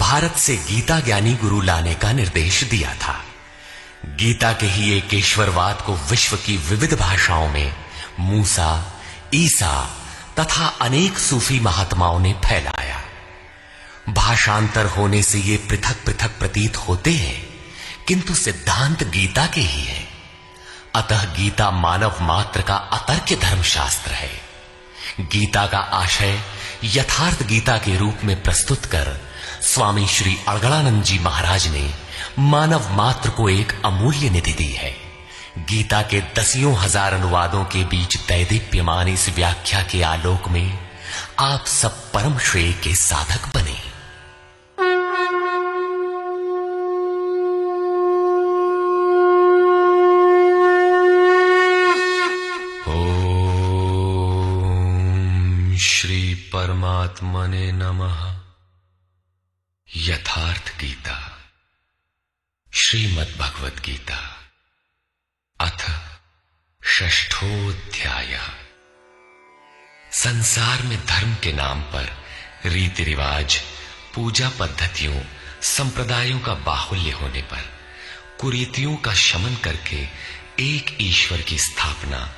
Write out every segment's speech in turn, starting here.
भारत से गीता ज्ञानी गुरु लाने का निर्देश दिया था। गीता के ही एकेश्वरवाद को विश्व की विविध भाषाओं में मूसा, ईसा तथा अनेक सूफी महात्माओं ने फैलाया। भाषांतर होने से ये पृथक पृथक प्रतीत होते हैं, किंतु सिद्धांत गीता के ही है। अतः गीता मानव मात्र का अतर्क्य धर्मशास्त्र है। गीता का आशय यथार्थ गीता के रूप में प्रस्तुत कर स्वामी श्री अड़गड़ानंद जी महाराज ने मानव मात्र को एक अमूल्य निधि दी है। गीता के दसियों हजार अनुवादों के बीच दैदीप्यमान इस व्याख्या के आलोक में आप सब परम श्रेय के साधक बने। श्री परमात्मने नमः। यथार्थ गीता श्रीमद् भगवद गीता अथ षष्ठोऽध्याय। संसार में धर्म के नाम पर रीति रिवाज, पूजा पद्धतियों, संप्रदायों का बाहुल्य होने पर कुरीतियों का शमन करके एक ईश्वर की स्थापना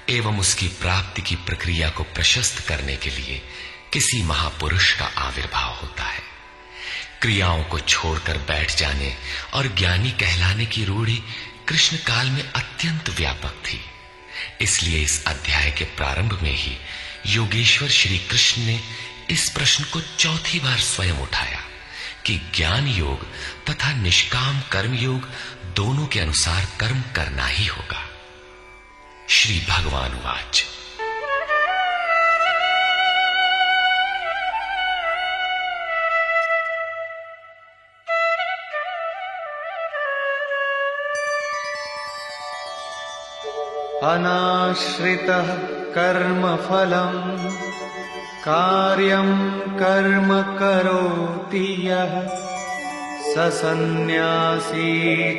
एवं उसकी प्राप्ति की प्रक्रिया को प्रशस्त करने के लिए किसी महापुरुष का आविर्भाव होता है। क्रियाओं को छोड़कर बैठ जाने और ज्ञानी कहलाने की रूढ़ी कृष्ण काल में अत्यंत व्यापक थी। इसलिए इस अध्याय के प्रारंभ में ही योगेश्वर श्री कृष्ण ने इस प्रश्न को चौथी बार स्वयं उठाया कि ज्ञान योग तथा निष्काम कर्म योग दोनों के अनुसार कर्म करना ही होगा। श्री भगवान वाच। अनाश्रितः कर्मफलम् कार्यं कर्म करोति यः स सन्न्यासी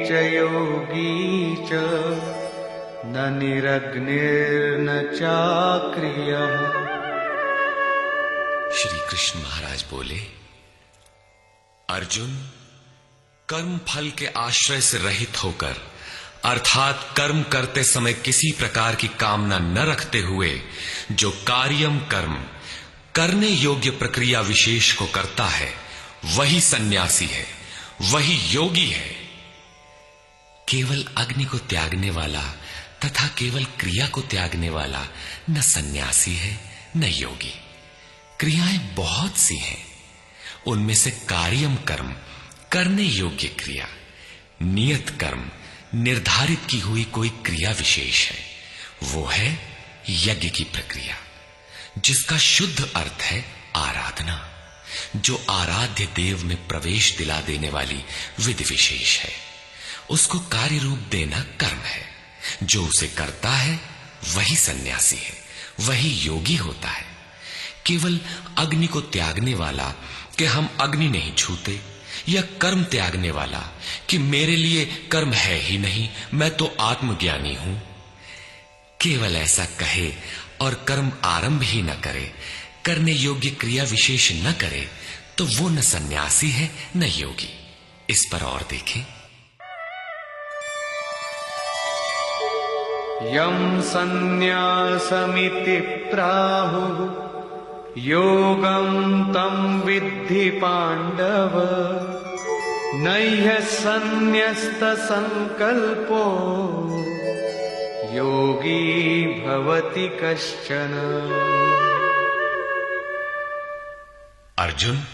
च योगी च न निरग्निर्न चाक्रियः। श्री कृष्ण महाराज बोले, अर्जुन, कर्म फल के आश्रय से रहित होकर अर्थात कर्म करते समय किसी प्रकार की कामना न रखते हुए जो कार्यम कर्म करने योग्य प्रक्रिया विशेष को करता है, वही सन्यासी है, वही योगी है। केवल अग्नि को त्यागने वाला तथा केवल क्रिया को त्यागने वाला न सन्यासी है न योगी। क्रियाएं बहुत सी हैं, उनमें से कार्यम कर्म करने योग्य क्रिया, नियत कर्म निर्धारित की हुई कोई क्रिया विशेष है, वो है यज्ञ की प्रक्रिया, जिसका शुद्ध अर्थ है आराधना, जो आराध्य देव में प्रवेश दिला देने वाली विधि विशेष है। उसको कार्य रूप देना कर्म है। जो उसे करता है वही सन्यासी है, वही योगी होता है। केवल अग्नि को त्यागने वाला कि हम अग्नि नहीं छूते, या कर्म त्यागने वाला कि मेरे लिए कर्म है ही नहीं, मैं तो आत्मज्ञानी हूं, केवल ऐसा कहे और कर्म आरंभ ही न करे, करने योग्य क्रिया विशेष न करे, तो वो न सन्यासी है न योगी। इस पर और देखें। यम सन्न्यासमिति प्राहुः योगं तं विद्धि पांडव नह्य सन्न्यस्त संकल्पो योगी भवति कश्चन। अर्जुन,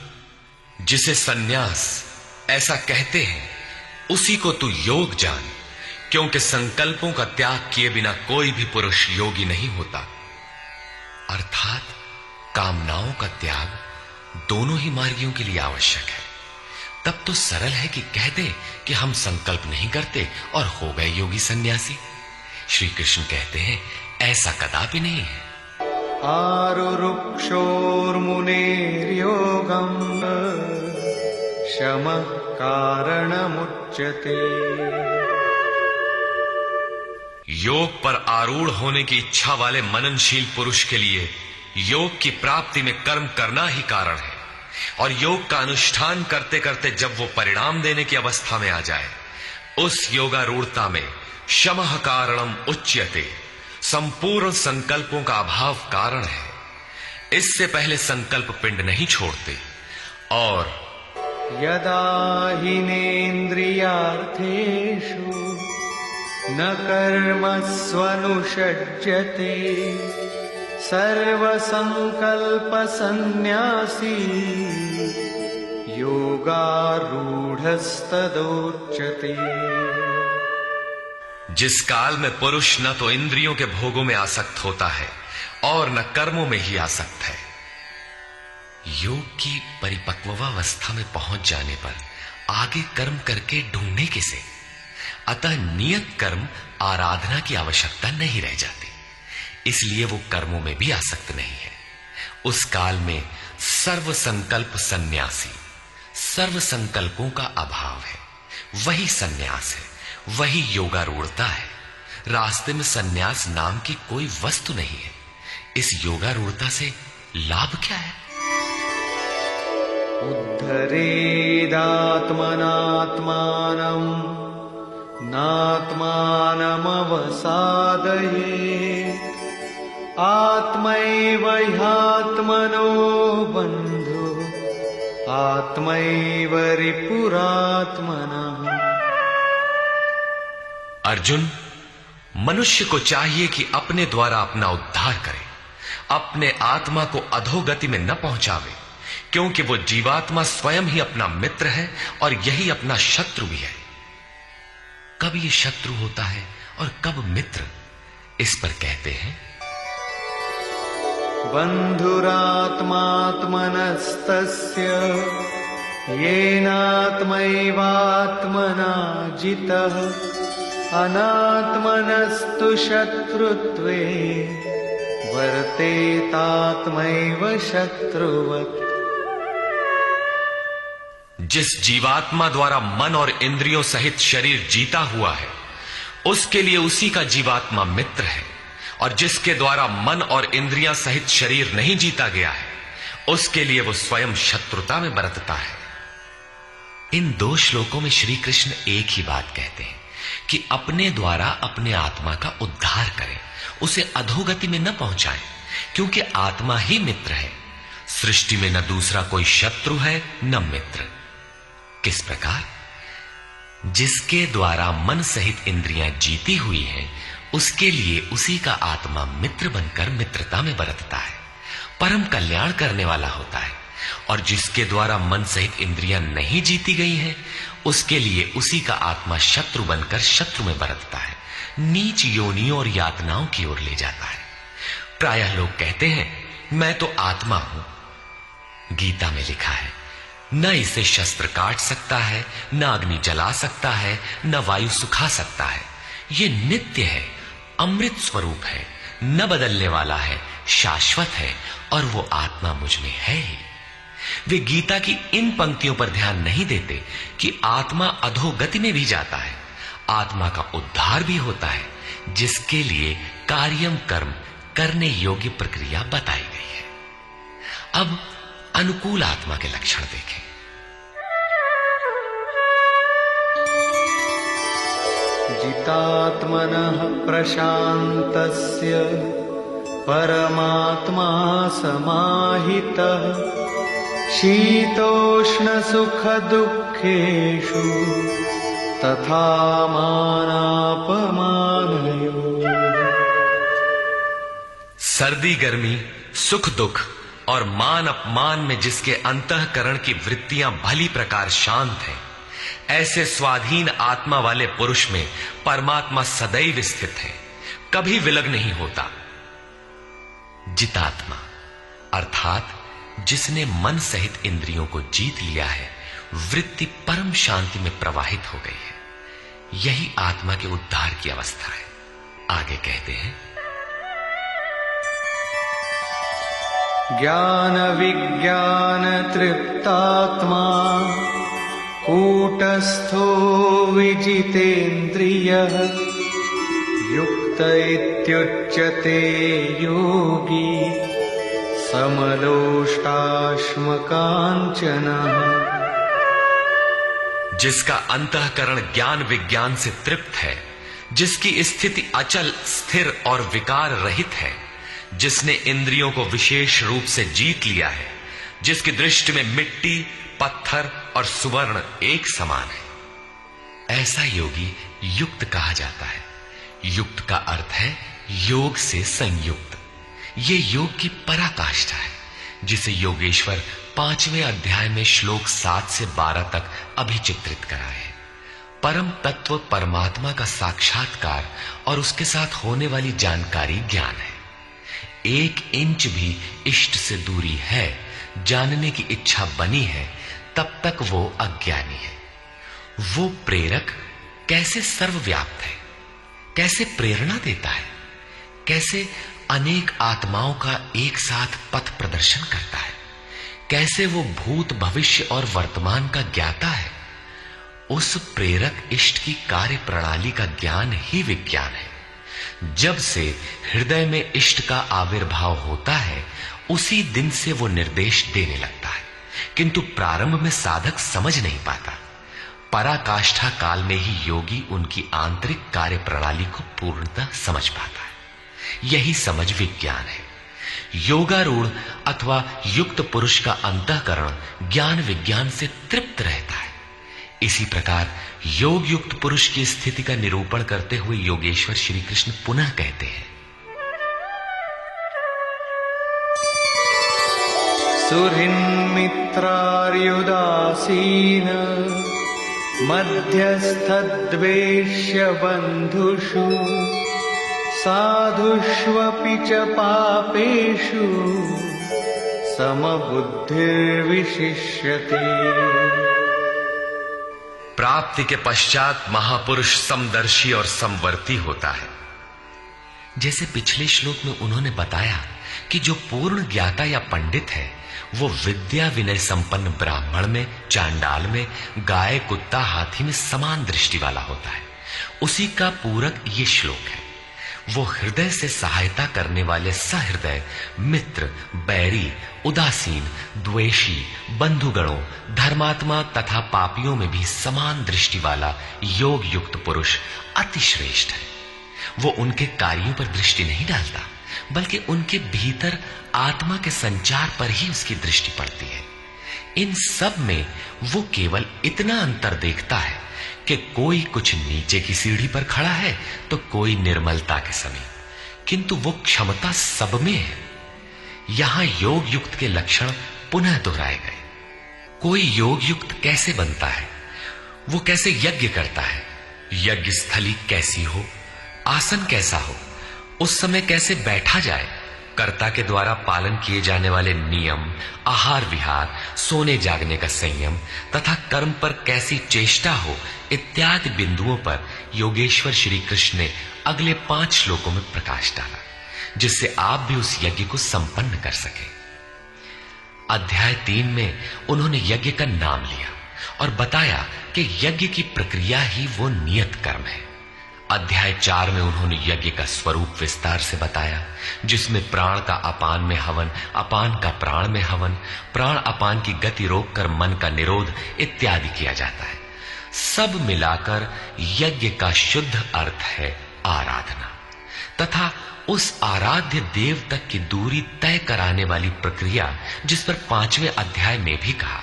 जिसे सन्यास ऐसा कहते हैं उसी को तू योग जान, क्योंकि संकल्पों का त्याग किए बिना कोई भी पुरुष योगी नहीं होता। अर्थात कामनाओं का त्याग दोनों ही मार्गियों के लिए आवश्यक है। तब तो सरल है कि कह दे कि हम संकल्प नहीं करते और हो गए योगी सन्यासी। श्री कृष्ण कहते हैं ऐसा कदापि नहीं है। आरुरुक्षोर्मुनेर्योगं शमः कारणमुच्यते। योग पर आरूढ़ होने की इच्छा वाले मननशील पुरुष के लिए योग की प्राप्ति में कर्म करना ही कारण है। और योग का अनुष्ठान करते करते जब वो परिणाम देने की अवस्था में आ जाए, उस योगारूढ़ता में शमः कारणम उच्यते, संपूर्ण संकल्पों का अभाव कारण है। इससे पहले संकल्प पिंड नहीं छोड़ते। और यदा हिनेन्द्रियार्थेषु न कर्मस्वनुषज्यते सर्वसंकल्प सन्न्यासी योगारूढ़स्तदोच्यते। जिस काल में पुरुष न तो इंद्रियों के भोगों में आसक्त होता है और न कर्मों में ही आसक्त है, योग की परिपक्वावस्था में पहुंच जाने पर आगे कर्म करके ढूंढने किसे। अतः नियत कर्म आराधना की आवश्यकता नहीं रह जाती, इसलिए वो कर्मों में भी आसक्त नहीं है। उस काल में सर्व संकल्प सन्यासी, सर्व संकल्पों का अभाव है, वही सन्यास है, वही योगारूढ़ता है। रास्ते में सन्यास नाम की कोई वस्तु नहीं है। इस योगारूढ़ता से लाभ क्या है? उद्धरेदात्मनात्मानं नात्मानमवसादयेत् आत्मैव ह्यात्मनो बन्धु आत्मैव रिपुरात्मनः। अर्जुन, मनुष्य को चाहिए कि अपने द्वारा अपना उद्धार करे, अपने आत्मा को अधोगति में न पहुंचावे, क्योंकि वो जीवात्मा स्वयं ही अपना मित्र है और यही अपना शत्रु भी है। कब ये शत्रु होता है और कब मित्र, इस पर कहते हैं बन्धुरात्मात्मनस्तस्य येनात्मैवात्मना जितः अनात्मनस्तु शत्रुत्वे वर्तेतात्मैव शत्रुवत्। जिस जीवात्मा द्वारा मन और इंद्रियों सहित शरीर जीता हुआ है, उसके लिए उसी का जीवात्मा मित्र है, और जिसके द्वारा मन और इंद्रियां सहित शरीर नहीं जीता गया है, उसके लिए वो स्वयं शत्रुता में बरतता है। इन दो श्लोकों में श्री कृष्ण एक ही बात कहते हैं कि अपने द्वारा अपने आत्मा का उद्धार करें, उसे अधोगति में न पहुंचाएं, क्योंकि आत्मा ही मित्र है। सृष्टि में न दूसरा कोई शत्रु है न मित्र। किस प्रकार? जिसके द्वारा मन सहित इंद्रियां जीती हुई हैं, उसके लिए उसी का आत्मा मित्र बनकर मित्रता में बरतता है, परम कल्याण करने वाला होता है। और जिसके द्वारा मन सहित इंद्रियां नहीं जीती गई हैं, उसके लिए उसी का आत्मा शत्रु बनकर शत्रु में बरतता है, नीच योनियों और यातनाओं की ओर ले जाता है। प्रायः लोग कहते हैं मैं तो आत्मा हूं। गीता में लिखा है, न इसे शस्त्र काट सकता है, न अग्नि जला सकता है, न वायु सुखा सकता है। ये नित्य है, अमृत स्वरूप है, न बदलने वाला है, शाश्वत है, और वो आत्मा मुझ में है ही। वे गीता की इन पंक्तियों पर ध्यान नहीं देते कि आत्मा अधोगति में भी जाता है, आत्मा का उद्धार भी होता है, जिसके लिए कार्यम कर्म करने योग्य प्रक्रिया बताई गई है। अब अनुकूल आत्मा के लक्षण देखें। जितात्मनः प्रशान्तस्य परमात्मा समाहितः शीतोष्ण सुख दुःखेषु तथा मानापमानयोः। सर्दी गर्मी, सुख दुख और मान अपमान में जिसके अंतःकरण की वृत्तियां भली प्रकार शांत हैं, ऐसे स्वाधीन आत्मा वाले पुरुष में परमात्मा सदैव स्थित है, कभी विलग नहीं होता। जितात्मा अर्थात जिसने मन सहित इंद्रियों को जीत लिया है, वृत्ति परम शांति में प्रवाहित हो गई है, यही आत्मा के उद्धार की अवस्था है। आगे कहते हैं, ज्ञान विज्ञान तृप्तात्मा कूटस्थो विजितेन्द्रियः युक्त इत्युच्यते योगी समलोष्टाश्मकाञ्चनः जिसका अंतःकरण ज्ञान विज्ञान से तृप्त है, जिसकी स्थिति अचल स्थिर और विकार रहित है, जिसने इंद्रियों को विशेष रूप से जीत लिया है, जिसकी दृष्टि में मिट्टी, पत्थर और सुवर्ण एक समान है, ऐसा योगी युक्त कहा जाता है। युक्त का अर्थ है योग से संयुक्त। ये योग की पराकाष्ठा है, जिसे योगेश्वर 5वें अध्याय में श्लोक 7 से 12 तक अभिचित्रित कराए हैं। परम तत्व परमात्मा का साक्षात्कार और उसके साथ होने वाली जानकारी ज्ञान है। 1 इंच भी इष्ट से दूरी है, जानने की इच्छा बनी है, तब तक वो अज्ञानी है। वो प्रेरक कैसे सर्वव्याप्त है, कैसे प्रेरणा देता है, कैसे अनेक आत्माओं का एक साथ पथ प्रदर्शन करता है, कैसे वो भूत भविष्य और वर्तमान का ज्ञाता है। उस प्रेरक इष्ट की कार्य प्रणाली का ज्ञान ही विज्ञान है। जब से हृदय में इष्ट का आविर्भाव होता है, उसी दिन से वो निर्देश देने लगता है, किंतु प्रारंभ में साधक समझ नहीं पाता। पराकाष्ठा काल में ही योगी उनकी आंतरिक कार्य प्रणाली को पूर्णतः समझ पाता है। यही समझ विज्ञान है। योगारूढ़ अथवा युक्त पुरुष का अंतःकरण ज्ञान विज्ञान से तृप्त रहता है। इसी प्रकार योग युक्त पुरुष की स्थिति का निरूपण करते हुए योगेश्वर श्री कृष्ण पुनः कहते हैं, सुहृन्मित्रार्युदासीन मध्यस्थद्वेष्य बन्धुषु साधुष्वपि च पापेषु समबुद्धिर्विशिष्यते। प्राप्ति के पश्चात महापुरुष समदर्शी और समवर्ती होता है। जैसे पिछले श्लोक में उन्होंने बताया कि जो पूर्ण ज्ञाता या पंडित है, वो विद्या विनय संपन्न ब्राह्मण में, चांडाल में, गाय कुत्ता हाथी में समान दृष्टि वाला होता है। उसी का पूरक ये श्लोक है। वो हृदय से सहायता करने वाले सहृदय, मित्र, बैरी, उदासीन, द्वेषी, बंधुगणों, धर्मात्मा तथा पापियों में भी समान दृष्टि वाला योग युक्त पुरुष अति श्रेष्ठ है। वो उनके कार्यों पर दृष्टि नहीं डालता, बल्कि उनके भीतर आत्मा के संचार पर ही उसकी दृष्टि पड़ती है। इन सब में वो केवल इतना अंतर देखता है कि कोई कुछ नीचे की सीढ़ी पर खड़ा है तो कोई निर्मलता के समीप, किंतु वो क्षमता सब में है। यहां योग युक्त के लक्षण पुनः दोहराए गए। कोई योग युक्त कैसे बनता है, वो कैसे यज्ञ करता है, यज्ञ स्थली कैसी हो, आसन कैसा हो, उस समय कैसे बैठा जाए, कर्ता के द्वारा पालन किए जाने वाले नियम, आहार विहार, सोने जागने का संयम तथा कर्म पर कैसी चेष्टा हो, इत्यादि बिंदुओं पर योगेश्वर श्री कृष्ण ने अगले 5 श्लोकों में प्रकाश डाला, जिससे आप भी उस यज्ञ को संपन्न कर सके। अध्याय 3 में उन्होंने यज्ञ का नाम लिया और बताया कि यज्ञ की प्रक्रिया ही वो नियत कर्म है। अध्याय 4 में उन्होंने यज्ञ का स्वरूप विस्तार से बताया, जिसमें प्राण का अपान में हवन, अपान का प्राण में हवन, प्राण अपान की गति रोककर मन का निरोध इत्यादि किया जाता है। सब मिलाकर यज्ञ का शुद्ध अर्थ है आराधना तथा उस आराध्य देव तक की दूरी तय कराने वाली प्रक्रिया, जिस पर 5वें अध्याय में भी कहा।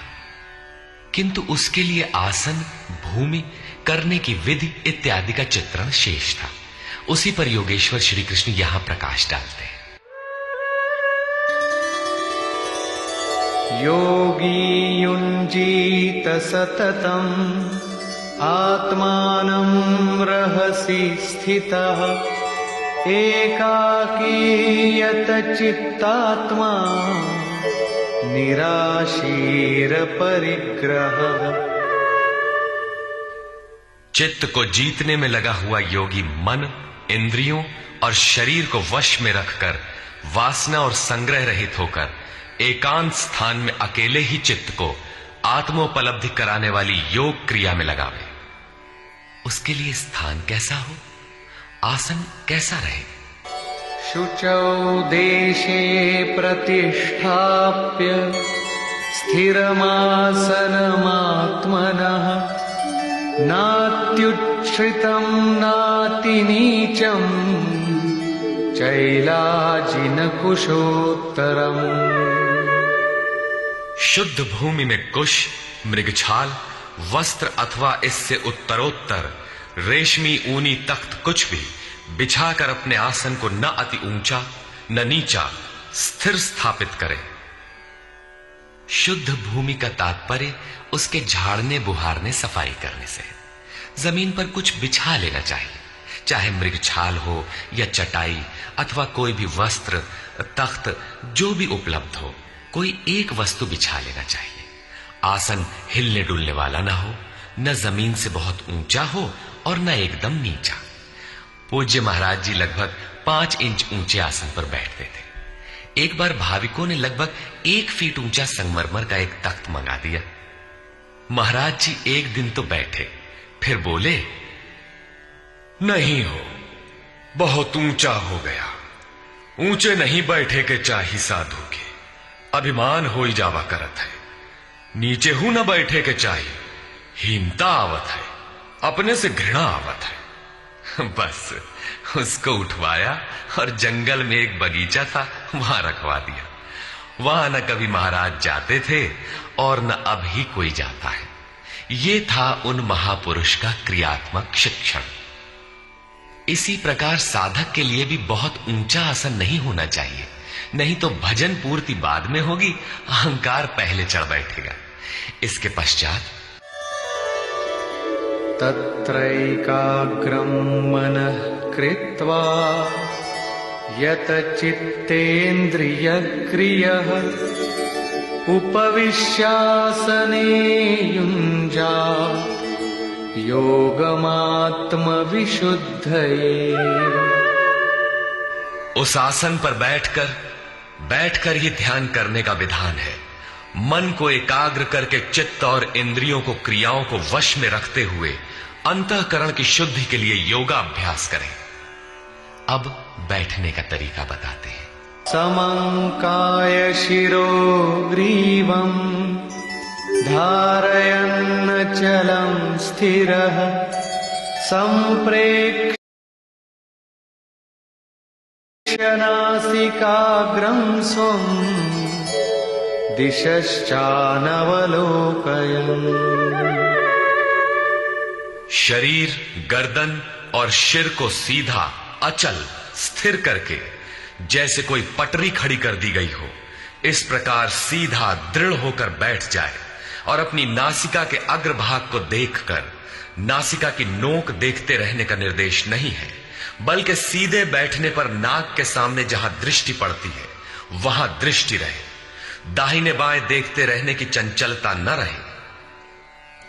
किंतु उसके लिए आसन, भूमि, करने की विधि इत्यादि का चित्रण शेष था। उसी पर योगेश्वर श्री कृष्ण यहां प्रकाश डालते हैं। योगी युञ्जीत सततम् आत्मानं रहसि स्थितः एकाकीयत चित्तात्मा निराशीर परिग्रह। चित्त को जीतने में लगा हुआ योगी मन, इंद्रियों और शरीर को वश में रखकर वासना और संग्रह रहित होकर एकांत स्थान में अकेले ही चित्त को आत्मोपलब्धि कराने वाली योग क्रिया में लगावे। उसके लिए स्थान कैसा हो, आसन कैसा रहे, शुचौ देशे प्रतिष्ठाप्य स्थिरमासनमात्मनः नात्युच्छ्रितं नातिनीचं चैलाजिनकुशोत्तरम्। शुद्ध भूमि में कुश, मृगछाल, वस्त्र अथवा इससे उत्तरोत्तर रेशमी ऊनी तख्त कुछ भी बिछाकर अपने आसन को न अति ऊंचा न नीचा स्थिर स्थापित करे। शुद्ध भूमि का तात्पर्य उसके झाड़ने बुहारने सफाई करने से। जमीन पर कुछ बिछा लेना चाहिए, चाहे मृगछाल हो या चटाई अथवा कोई भी वस्त्र, तख्त, जो भी उपलब्ध हो, कोई एक वस्तु बिछा लेना चाहिए। आसन हिलने डुलने वाला ना हो, न जमीन से बहुत ऊंचा हो और न एकदम नीचा। पूज्य महाराज जी लगभग 5 इंच ऊंचे आसन पर बैठते थे। एक बार भाविकों ने लगभग 1 फीट ऊंचा संगमरमर का एक तख्त मंगा दिया। महाराज जी एक दिन तो बैठे, फिर बोले, नहीं हो, बहुत ऊंचा हो गया, ऊंचे नहीं बैठे के चाही साधु के, अभिमान हो ही जावा करत है, नीचे हूं न बैठे के चाही, हीनता आवत है, अपने से घृणा आवत है। बस उसको उठवाया और जंगल में एक बगीचा था, वहां रखवा दिया। वहां न कभी महाराज जाते थे और न अभी कोई जाता है। ये था उन महापुरुष का क्रियात्मक शिक्षण। इसी प्रकार साधक के लिए भी बहुत ऊंचा आसन नहीं होना चाहिए, नहीं तो भजन पूर्ति बाद में होगी, अहंकार पहले चढ़ बैठेगा। इसके पश्चात तत्रैकाग्रं मनः कृत्वा यत चित्तेन्द्रियक्रियः उपविश्यासने युञ्जात् योगमात्मविशुद्धये। उस आसन पर बैठकर ये ध्यान करने का विधान है। मन को एकाग्र करके चित्त और इंद्रियों को, क्रियाओं को वश में रखते हुए अंतःकरण की शुद्धि के लिए योगाभ्यास करें। अब बैठने का तरीका बताते हैं। समंकाय शिरो ग्रीवं धारयन्नचलं स्थिरः संप्रेक्ष्य नासिकाग्रं स्वं दिशश्चानवलोकयन्। शरीर, गर्दन और सिर को सीधा, अचल, स्थिर करके जैसे कोई पटरी खड़ी कर दी गई हो, इस प्रकार सीधा दृढ़ होकर बैठ जाए और अपनी नासिका के अग्रभाग को देखकर, नासिका की नोक देखते रहने का निर्देश नहीं है, बल्कि सीधे बैठने पर नाक के सामने जहां दृष्टि पड़ती है वहां दृष्टि रहे। दाहिने बाएं देखते रहने की चंचलता न रहे।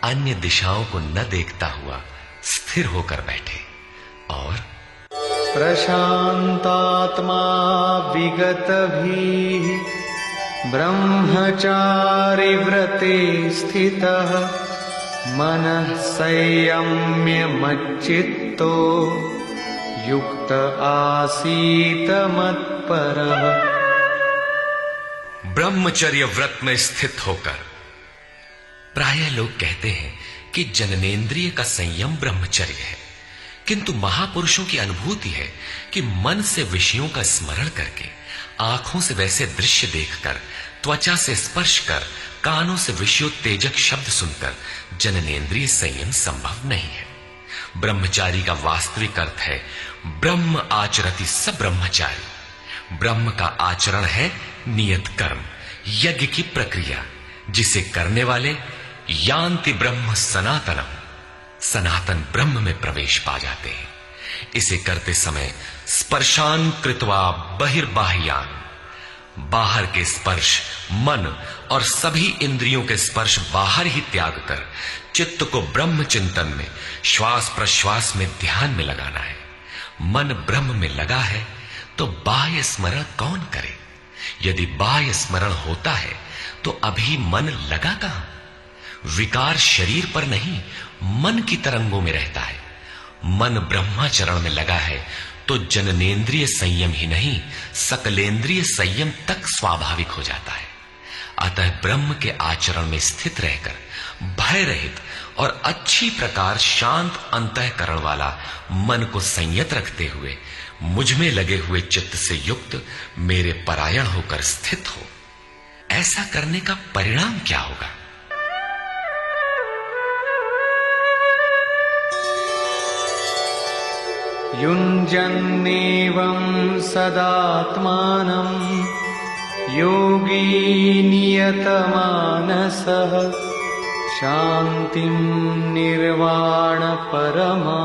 अन्य दिशाओं को न देखता हुआ स्थिर होकर बैठे और प्रशांतात्मा विगतभीः ब्रह्मचारि व्रते स्थितः मनः संयम्य मच्चित्तो युक्त आसीत मत्परः। ब्रह्मचर्य व्रत में स्थित होकर। प्रायः लोग कहते हैं कि जननेंद्रिय का संयम ब्रह्मचर्य है, किंतु महापुरुषों की अनुभूति है कि मन से विषयों का स्मरण करके, आंखों से वैसे दृश्य देखकर, त्वचा से स्पर्श कर, कानों से विषयोत्तेजक शब्द सुनकर जननेंद्रिय संयम संभव नहीं है। ब्रह्मचारी का वास्तविक अर्थ है ब्रह्म आचरति स ब्रह्मचारी। ब्रह्म का आचरण है नियत कर्म, यज्ञ की प्रक्रिया, जिसे करने वाले यान्ति ब्रह्म सनातनम, सनातन ब्रह्म में प्रवेश पा जाते हैं। इसे करते समय स्पर्शान कृत्वा बहिर्बाह्यान, बाहर के स्पर्श, मन और सभी इंद्रियों के स्पर्श बाहर ही त्याग कर चित्त को ब्रह्म चिंतन में, श्वास प्रश्वास में ध्यान में लगाना है। मन ब्रह्म में लगा है तो बाह्य स्मरण कौन करे? यदि बाह्य स्मरण होता है तो अभी मन लगा कहां? विकार शरीर पर नहीं, मन की तरंगों में रहता है। मन ब्रह्माचरण में लगा है तो जननेन्द्रिय संयम ही नहीं, सकलेंद्रिय संयम तक स्वाभाविक हो जाता है। अतः ब्रह्म के आचरण में स्थित रहकर भय रहित और अच्छी प्रकार शांत अंतःकरण वाला मन को संयत रखते हुए मुझ में लगे हुए चित्त से युक्त मेरे परायण होकर स्थित हो। ऐसा करने का परिणाम क्या होगा? युञ्जन्नेवं सदात्मानं योगी नियतमानसः शान्तिं निर्वाणपरमा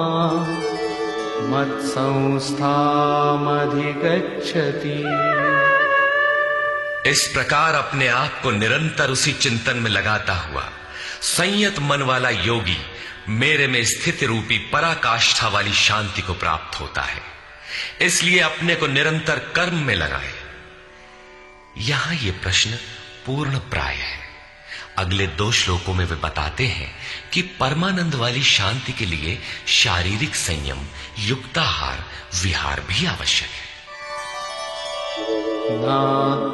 मत्संस्थामधिगच्छति। इस प्रकार अपने आप को निरंतर उसी चिंतन में लगाता हुआ संयत मन वाला योगी मेरे में स्थिति रूपी पराकाष्ठा वाली शांति को प्राप्त होता है। इसलिए अपने को निरंतर कर्म में लगाए। यहां यह प्रश्न पूर्ण प्राय है। अगले 2 श्लोकों में वे बताते हैं कि परमानंद वाली शांति के लिए शारीरिक संयम, युक्ताहार, विहार भी आवश्यक है।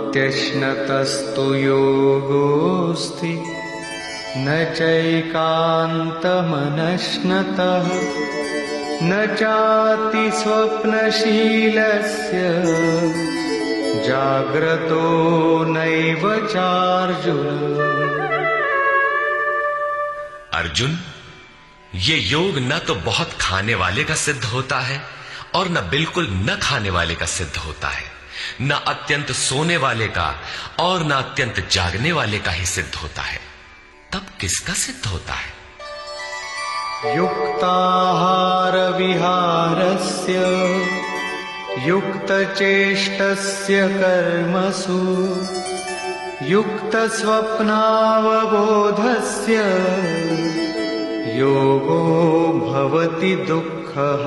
नात्यश्नतस्तु योगोऽस्ति न चैकान्तमनश्नतः न चाति स्वप्नशीलस्य जाग्रतो नैव चार्जुन। अर्जुन, ये योग न तो बहुत खाने वाले का सिद्ध होता है और न बिल्कुल न खाने वाले का सिद्ध होता है, न अत्यंत सोने वाले का और न अत्यंत जागने वाले का ही सिद्ध होता है। तब किसका सिद्ध होता है? युक्ताहार विहारस्य युक्तचेष्टस्य कर्मसु युक्तस्वप्नावबोधस्य योगो भवति दुःखः।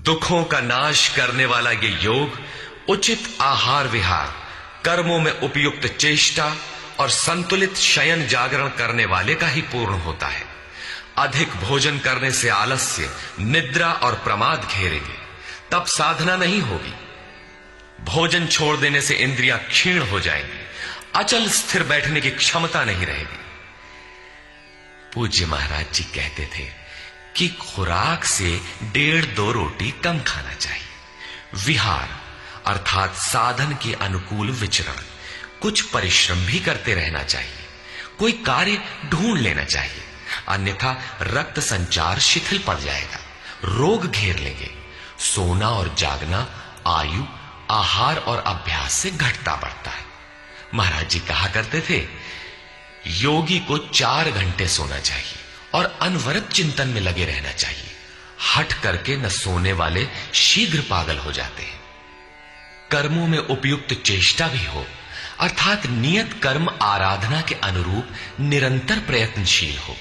दुखों का नाश करने वाला ये योग उचित आहार विहार, कर्मों में उपयुक्त चेष्टा और संतुलित शयन जागरण करने वाले का ही पूर्ण होता है। अधिक भोजन करने से आलस्य, निद्रा और प्रमाद घेरेंगे, तब साधना नहीं होगी। भोजन छोड़ देने से इंद्रियां क्षीण हो जाएंगी, अचल स्थिर बैठने की क्षमता नहीं रहेगी। पूज्य महाराज जी कहते थे कि खुराक से 1.5-2 रोटी कम खाना चाहिए। विहार अर्थात साधन के अनुकूल विचरण, कुछ परिश्रम भी करते रहना चाहिए। कोई कार्य ढूंढ लेना चाहिए, अन्यथा रक्त संचार शिथिल पड़ जाएगा, रोग घेर लेंगे। सोना और जागना आयु, आहार और अभ्यास से घटता बढ़ता है। महाराज जी कहा करते थे, योगी को 4 घंटे सोना चाहिए और अनवरत चिंतन में लगे रहना चाहिए। हट करके न सोने वाले शीघ्र पागल हो जाते हैं। कर्मों में उपयुक्त चेष्टा भी हो, अर्थात नियत कर्म आराधना के अनुरूप निरंतर प्रयत्नशील हो।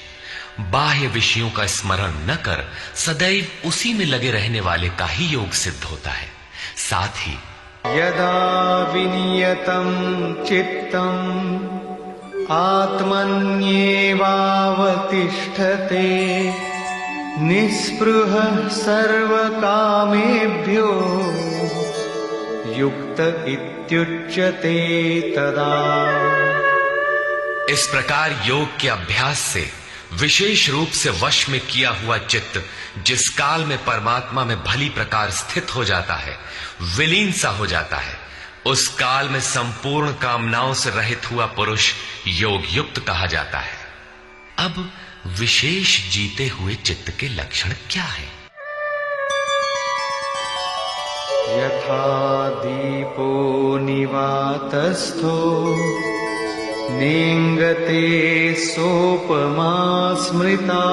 बाह्य विषयों का स्मरण न कर सदैव उसी में लगे रहने वाले का ही योग सिद्ध होता है। साथ ही यदा विनियतं चित्तम् आत्मन्येवावतिष्ठते निःस्पृहः सर्वकामेभ्यो युक्त इत्युच्यते तदा। इस प्रकार योग के अभ्यास से विशेष रूप से वश में किया हुआ चित्त जिस काल में परमात्मा में भली प्रकार स्थित हो जाता है, विलीन सा हो जाता है, उस काल में संपूर्ण कामनाओं से रहित हुआ पुरुष योग युक्त कहा जाता है। अब विशेष जीते हुए चित्त के लक्षण क्या है? यथा दीपो निवातस्थो नेङ्गते सोपमा स्मृता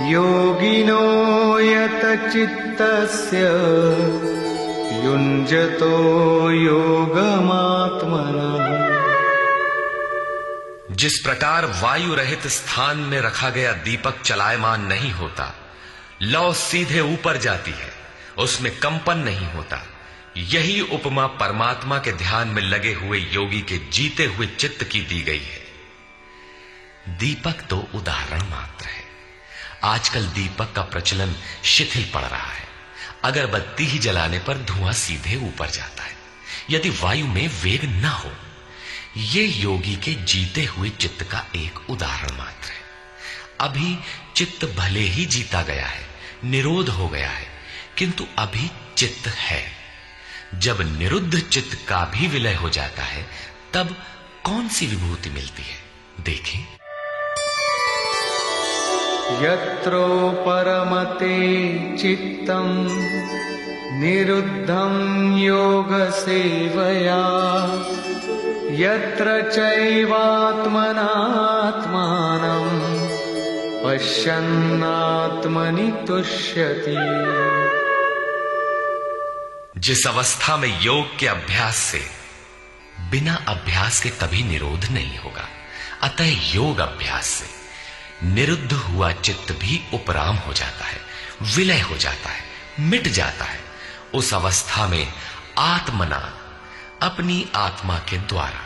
योगिनो यतचित्तस्य युञ्जतो योगमात्मनः। जिस प्रकार वायु रहित स्थान में रखा गया दीपक चलायमान नहीं होता, लौ सीधे ऊपर जाती है, उसमें कंपन नहीं होता, यही उपमा परमात्मा के ध्यान में लगे हुए योगी के जीते हुए चित्त की दी गई है। दीपक तो उदाहरण मात्र है, आजकल दीपक का प्रचलन शिथिल पड़ रहा है। अगरबत्ती ही जलाने पर धुआं सीधे ऊपर जाता है यदि वायु में वेग न हो। यह योगी के जीते हुए चित्त का एक उदाहरण मात्र है। अभी चित्त भले ही जीता गया है, निरोध हो गया है, किंतु अभी चित्त है। जब निरुद्ध चित्त का भी विलय हो जाता है तब कौन सी विभूति मिलती है, देखें। यत्रो परमते चित्तम निरुद्धं योग सेवया यत्र चैवात्मनात्मानं पश्यन्नात्मनि तुष्यति। जिस अवस्था में योग के अभ्यास से बिना अभ्यास के कभी निरोध नहीं होगा, अतः योग अभ्यास से निरुद्ध हुआ चित्त भी उपराम हो जाता है, विलय हो जाता है, मिट जाता है। उस अवस्था में आत्मना, अपनी आत्मा के द्वारा,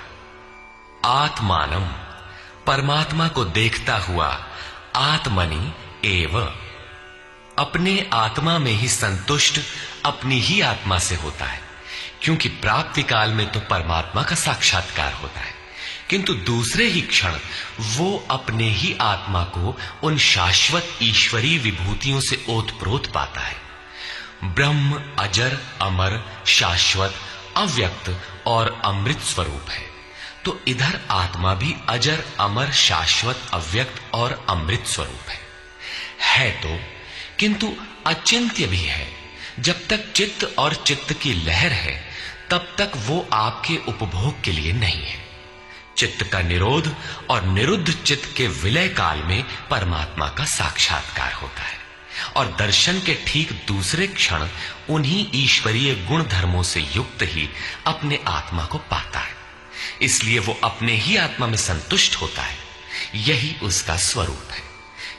आत्मानम, परमात्मा को देखता हुआ, आत्मनि एव, अपने आत्मा में ही संतुष्ट अपनी ही आत्मा से होता है। क्योंकि प्राप्ति काल में तो परमात्मा का साक्षात्कार होता है, किंतु दूसरे ही क्षण वो अपने ही आत्मा को उन शाश्वत ईश्वरीय विभूतियों से ओतप्रोत पाता है। ब्रह्म अजर, अमर, शाश्वत, अव्यक्त और अमृत स्वरूप है, तो इधर आत्मा भी अजर, अमर, शाश्वत, अव्यक्त और अमृत स्वरूप है तो, किंतु अचिंत्य भी है। जब तक चित्त और चित्त की लहर है तब तक वो आपके उपभोग के लिए नहीं है। चित्त का निरोध और निरुद्ध चित्त के विलय काल में परमात्मा का साक्षात्कार होता है और दर्शन के ठीक दूसरे क्षण उन्हीं ईश्वरीय गुण धर्मों से युक्त ही अपने आत्मा को पाता है। इसलिए वो अपने ही आत्मा में संतुष्ट होता है। यही उसका स्वरूप है,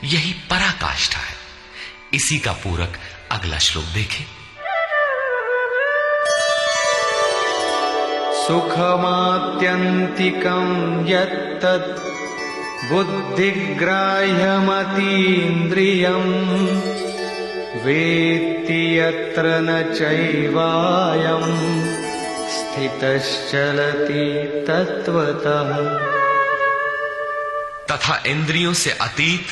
यही पराकाष्ठा है। इसी का पूरक अगला श्लोक देखें। सुखमात्यन्तिकं यत्तत् बुद्धिग्राह्यमतीन्द्रियं वेत्ति यत्र न चैवायं स्थितश्चलति तत्वतः। तथा इंद्रियों से अतीत,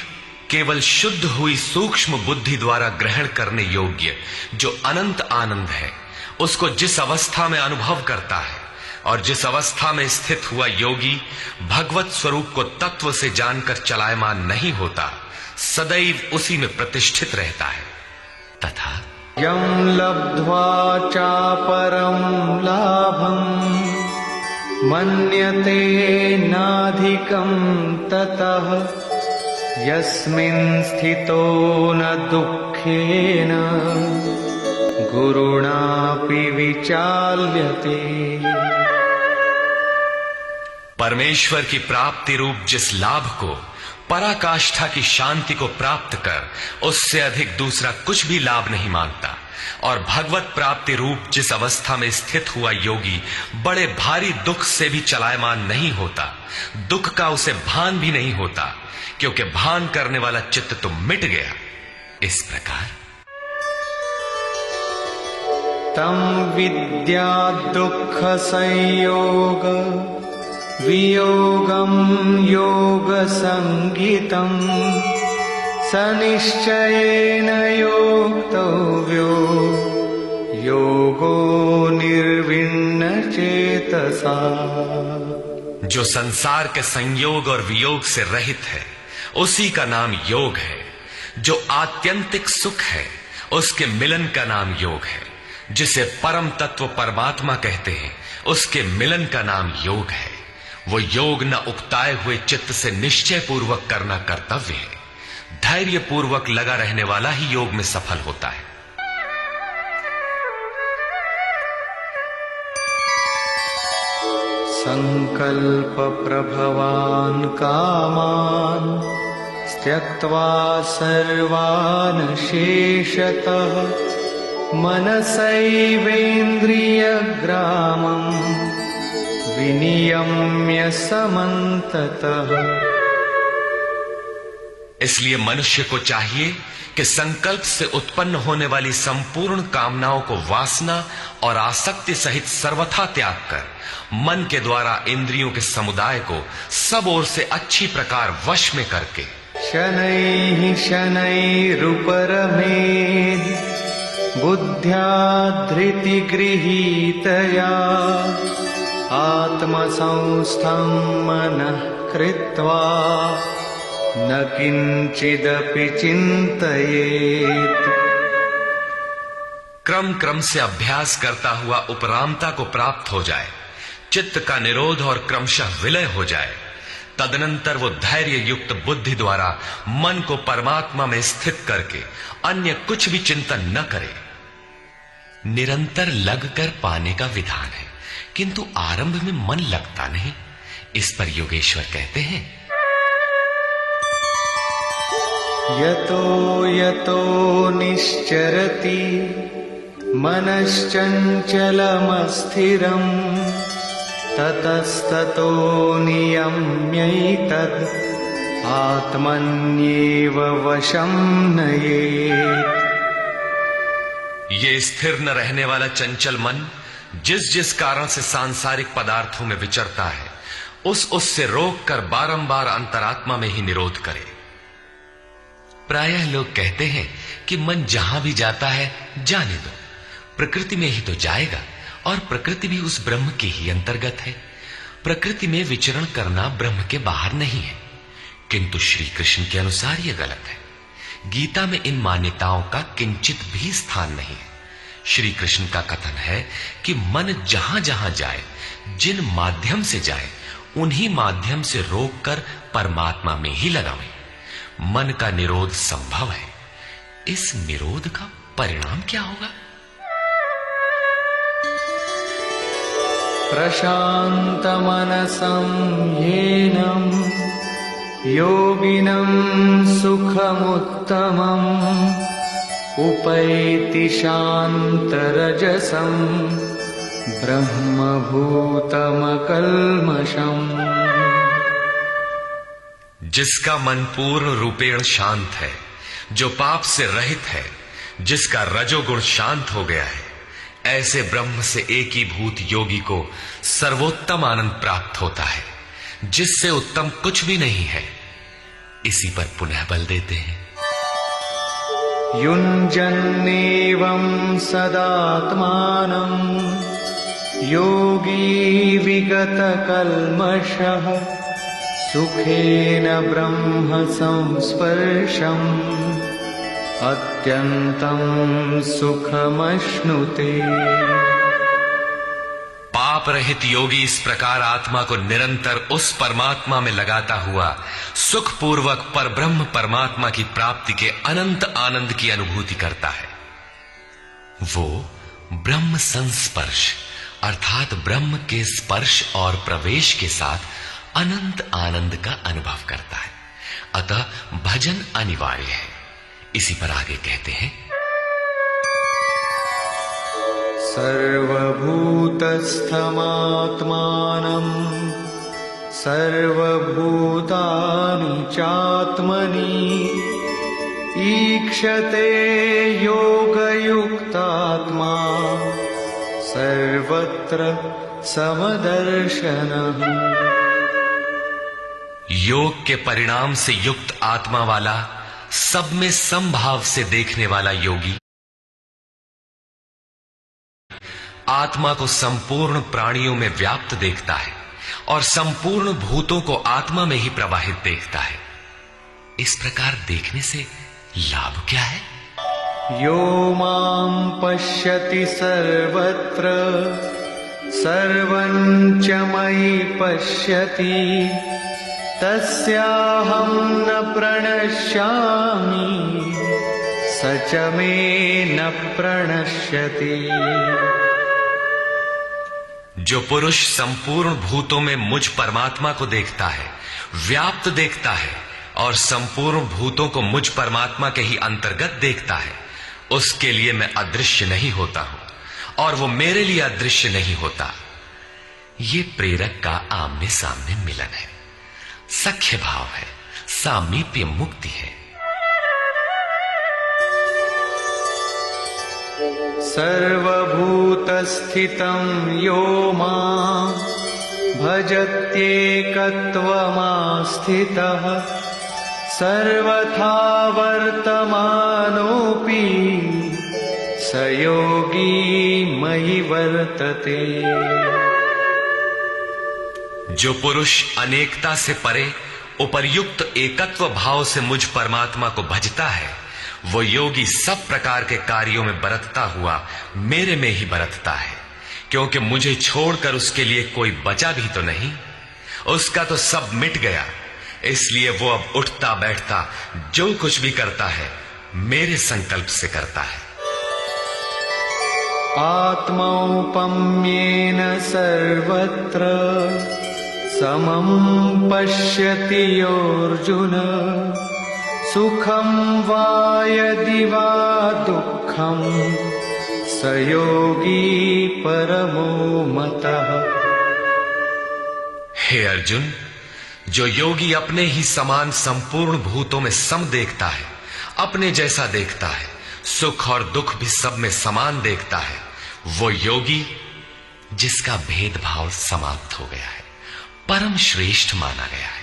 केवल शुद्ध हुई सूक्ष्म बुद्धि द्वारा ग्रहण करने योग्य जो अनंत आनंद है, उसको जिस अवस्था में अनुभव करता है और जिस अवस्था में स्थित हुआ योगी भगवत स्वरूप को तत्व से जानकर चलायमान नहीं होता, सदैव उसी में प्रतिष्ठित रहता है। तथा यं लब्ध्वा चापरं लाभं मन्यते नाधिकं ततः यस्मिन् स्थितो न दुःखेन गुरुणापि विचाल्यते। परमेश्वर की प्राप्ति रूप जिस लाभ को, पराकाष्ठा की शांति को प्राप्त कर उससे अधिक दूसरा कुछ भी लाभ नहीं मांगता, और भगवत प्राप्ति रूप जिस अवस्था में स्थित हुआ योगी बड़े भारी दुख से भी चलायमान नहीं होता, दुख का उसे भान भी नहीं होता, क्योंकि भान करने वाला चित्त तो मिट गया। इस प्रकार तम विद्या दुख संयोग वियोगम योग संगीतम सनिश्चयेन योक्तव्यो योगो निर्विण्ण चेतसा। जो संसार के संयोग और वियोग से रहित है उसी का नाम योग है। जो आत्यंतिक सुख है उसके मिलन का नाम योग है। जिसे परम तत्व परमात्मा कहते हैं उसके मिलन का नाम योग है। वो योग न उकताए हुए चित्त से निश्चय पूर्वक करना कर्तव्य है। धैर्य पूर्वक लगा रहने वाला ही योग में सफल होता है। संकल्प प्रभवान कामान त्यक्त्वा सर्वान् शेषतः मनसैवेन्द्रियग्रामं विनियम्य समन्ततः। इसलिए मनुष्य को चाहिए कि संकल्प से उत्पन्न होने वाली संपूर्ण कामनाओं को वासना और आसक्ति सहित सर्वथा त्याग कर मन के द्वारा इंद्रियों के समुदाय को सब ओर से अच्छी प्रकार वश में करके शनैः शनैरुपरमेद् बुद्ध्या धृतिगृहीतया आत्मसंस्थं मनः कृत्वा न किंचिदपि चिंतयेत्। क्रम क्रम से अभ्यास करता हुआ उपरामता को प्राप्त हो जाए, चित्त का निरोध और क्रमशः विलय हो जाए, तदनंतर वो धैर्य युक्त बुद्धि द्वारा मन को परमात्मा में स्थित करके अन्य कुछ भी चिंतन न करे। निरंतर लगकर पाने का विधान है, किंतु आरंभ में मन लगता नहीं। इस पर योगेश्वर कहते हैं, यतो यतो निश्चरति मनश्चञ्चलमस्थिरम् ततस्ततो नियम्यैतद् आत्मन्येव वशं नयेत्। ये स्थिर न रहने वाला चंचल मन जिस जिस कारण से सांसारिक पदार्थों में विचरता है, उससे रोक कर बारंबार अंतरात्मा में ही निरोध करे। प्रायः लोग कहते हैं कि मन जहां भी जाता है जाने दो, प्रकृति में ही तो जाएगा और प्रकृति भी उस ब्रह्म के ही अंतर्गत है। प्रकृति में विचरण करना ब्रह्म के बाहर नहीं है। किंतु श्री कृष्ण के अनुसार यह गलत है। गीता में इन मान्यताओं का किंचित भी स्थान नहीं है। श्री कृष्ण का कथन है कि मन जहां जहां जाए, जिन माध्यम से जाए, उन्हीं माध्यम से रोककर परमात्मा में ही लगावें। मन का निरोध संभव है। इस निरोध का परिणाम क्या होगा? प्रशान्तमनसं येनं योगिनं सुखमुत्तमम् उपैति शान्तरजसं ब्रह्मभूतमकल्मषम्। जिसका मन पूर्ण रूपेण शांत है, जो पाप से रहित है, जिसका रजोगुण शांत हो गया है, ऐसे ब्रह्म से एकीभूत योगी को सर्वोत्तम आनंद प्राप्त होता है, जिससे उत्तम कुछ भी नहीं है। इसी पर पुनः बल देते हैं, युञ्जन्नेवं सदात्मानं योगी विगतकल्मषः सुखेन ब्रह्म संस्पर्शम् अत्यंतं सुखमश्नुते। पाप रहित योगी इस प्रकार आत्मा को निरंतर उस परमात्मा में लगाता हुआ सुखपूर्वक परब्रह्म परमात्मा की प्राप्ति के अनंत आनंद की अनुभूति करता है। वो ब्रह्म संस्पर्श अर्थात ब्रह्म के स्पर्श और प्रवेश के साथ अनंत आनंद का अनुभव करता है। अतः भजन अनिवार्य है। इसी पर आगे कहते हैं, सर्वभूतस्थमात्मानं सर्वभूतानि चात्मनि ईक्षते योगयुक्तात्मा सर्वत्र समदर्शनः। योग के परिणाम से युक्त आत्मा वाला, सब में समभाव से देखने वाला योगी आत्मा को संपूर्ण प्राणियों में व्याप्त देखता है और संपूर्ण भूतों को आत्मा में ही प्रवाहित देखता है। इस प्रकार देखने से लाभ क्या है? यो मां पश्यति सर्वत्र सर्वं च मयि पश्यति तस्याहं न प्रणश्यामि स च मे न प्रणश्यति। जो पुरुष संपूर्ण भूतों में मुझ परमात्मा को देखता है, व्याप्त देखता है और संपूर्ण भूतों को मुझ परमात्मा के ही अंतर्गत देखता है, उसके लिए मैं अदृश्य नहीं होता हूं और वो मेरे लिए अदृश्य नहीं होता। ये प्रेरक का आमने सामने मिलन है, सख्य भाव है, सामीप्य मुक्ति है। सर्वभूतस्थितं यो मां भजत्येकत्वमास्थितः सर्वथा वर्तमानोऽपि स योगी मयि वर्तते। जो पुरुष अनेकता से परे उपर्युक्त एकत्व भाव से मुझ परमात्मा को भजता है, वो योगी सब प्रकार के कार्यों में बरतता हुआ मेरे में ही बरतता है, क्योंकि मुझे छोड़कर उसके लिए कोई बचा भी तो नहीं। उसका तो सब मिट गया, इसलिए वो अब उठता बैठता जो कुछ भी करता है मेरे संकल्प से करता है। आत्मौपम्येन सर्वत्र समं पश्यति योऽर्जुन सुखं वा यदि वा दुःखं स योगी परमो मतः। हे अर्जुन, जो योगी अपने ही समान संपूर्ण भूतों में सम देखता है, अपने जैसा देखता है, सुख और दुख भी सब में समान देखता है, वो योगी जिसका भेदभाव समाप्त हो गया है, परम श्रेष्ठ माना गया है।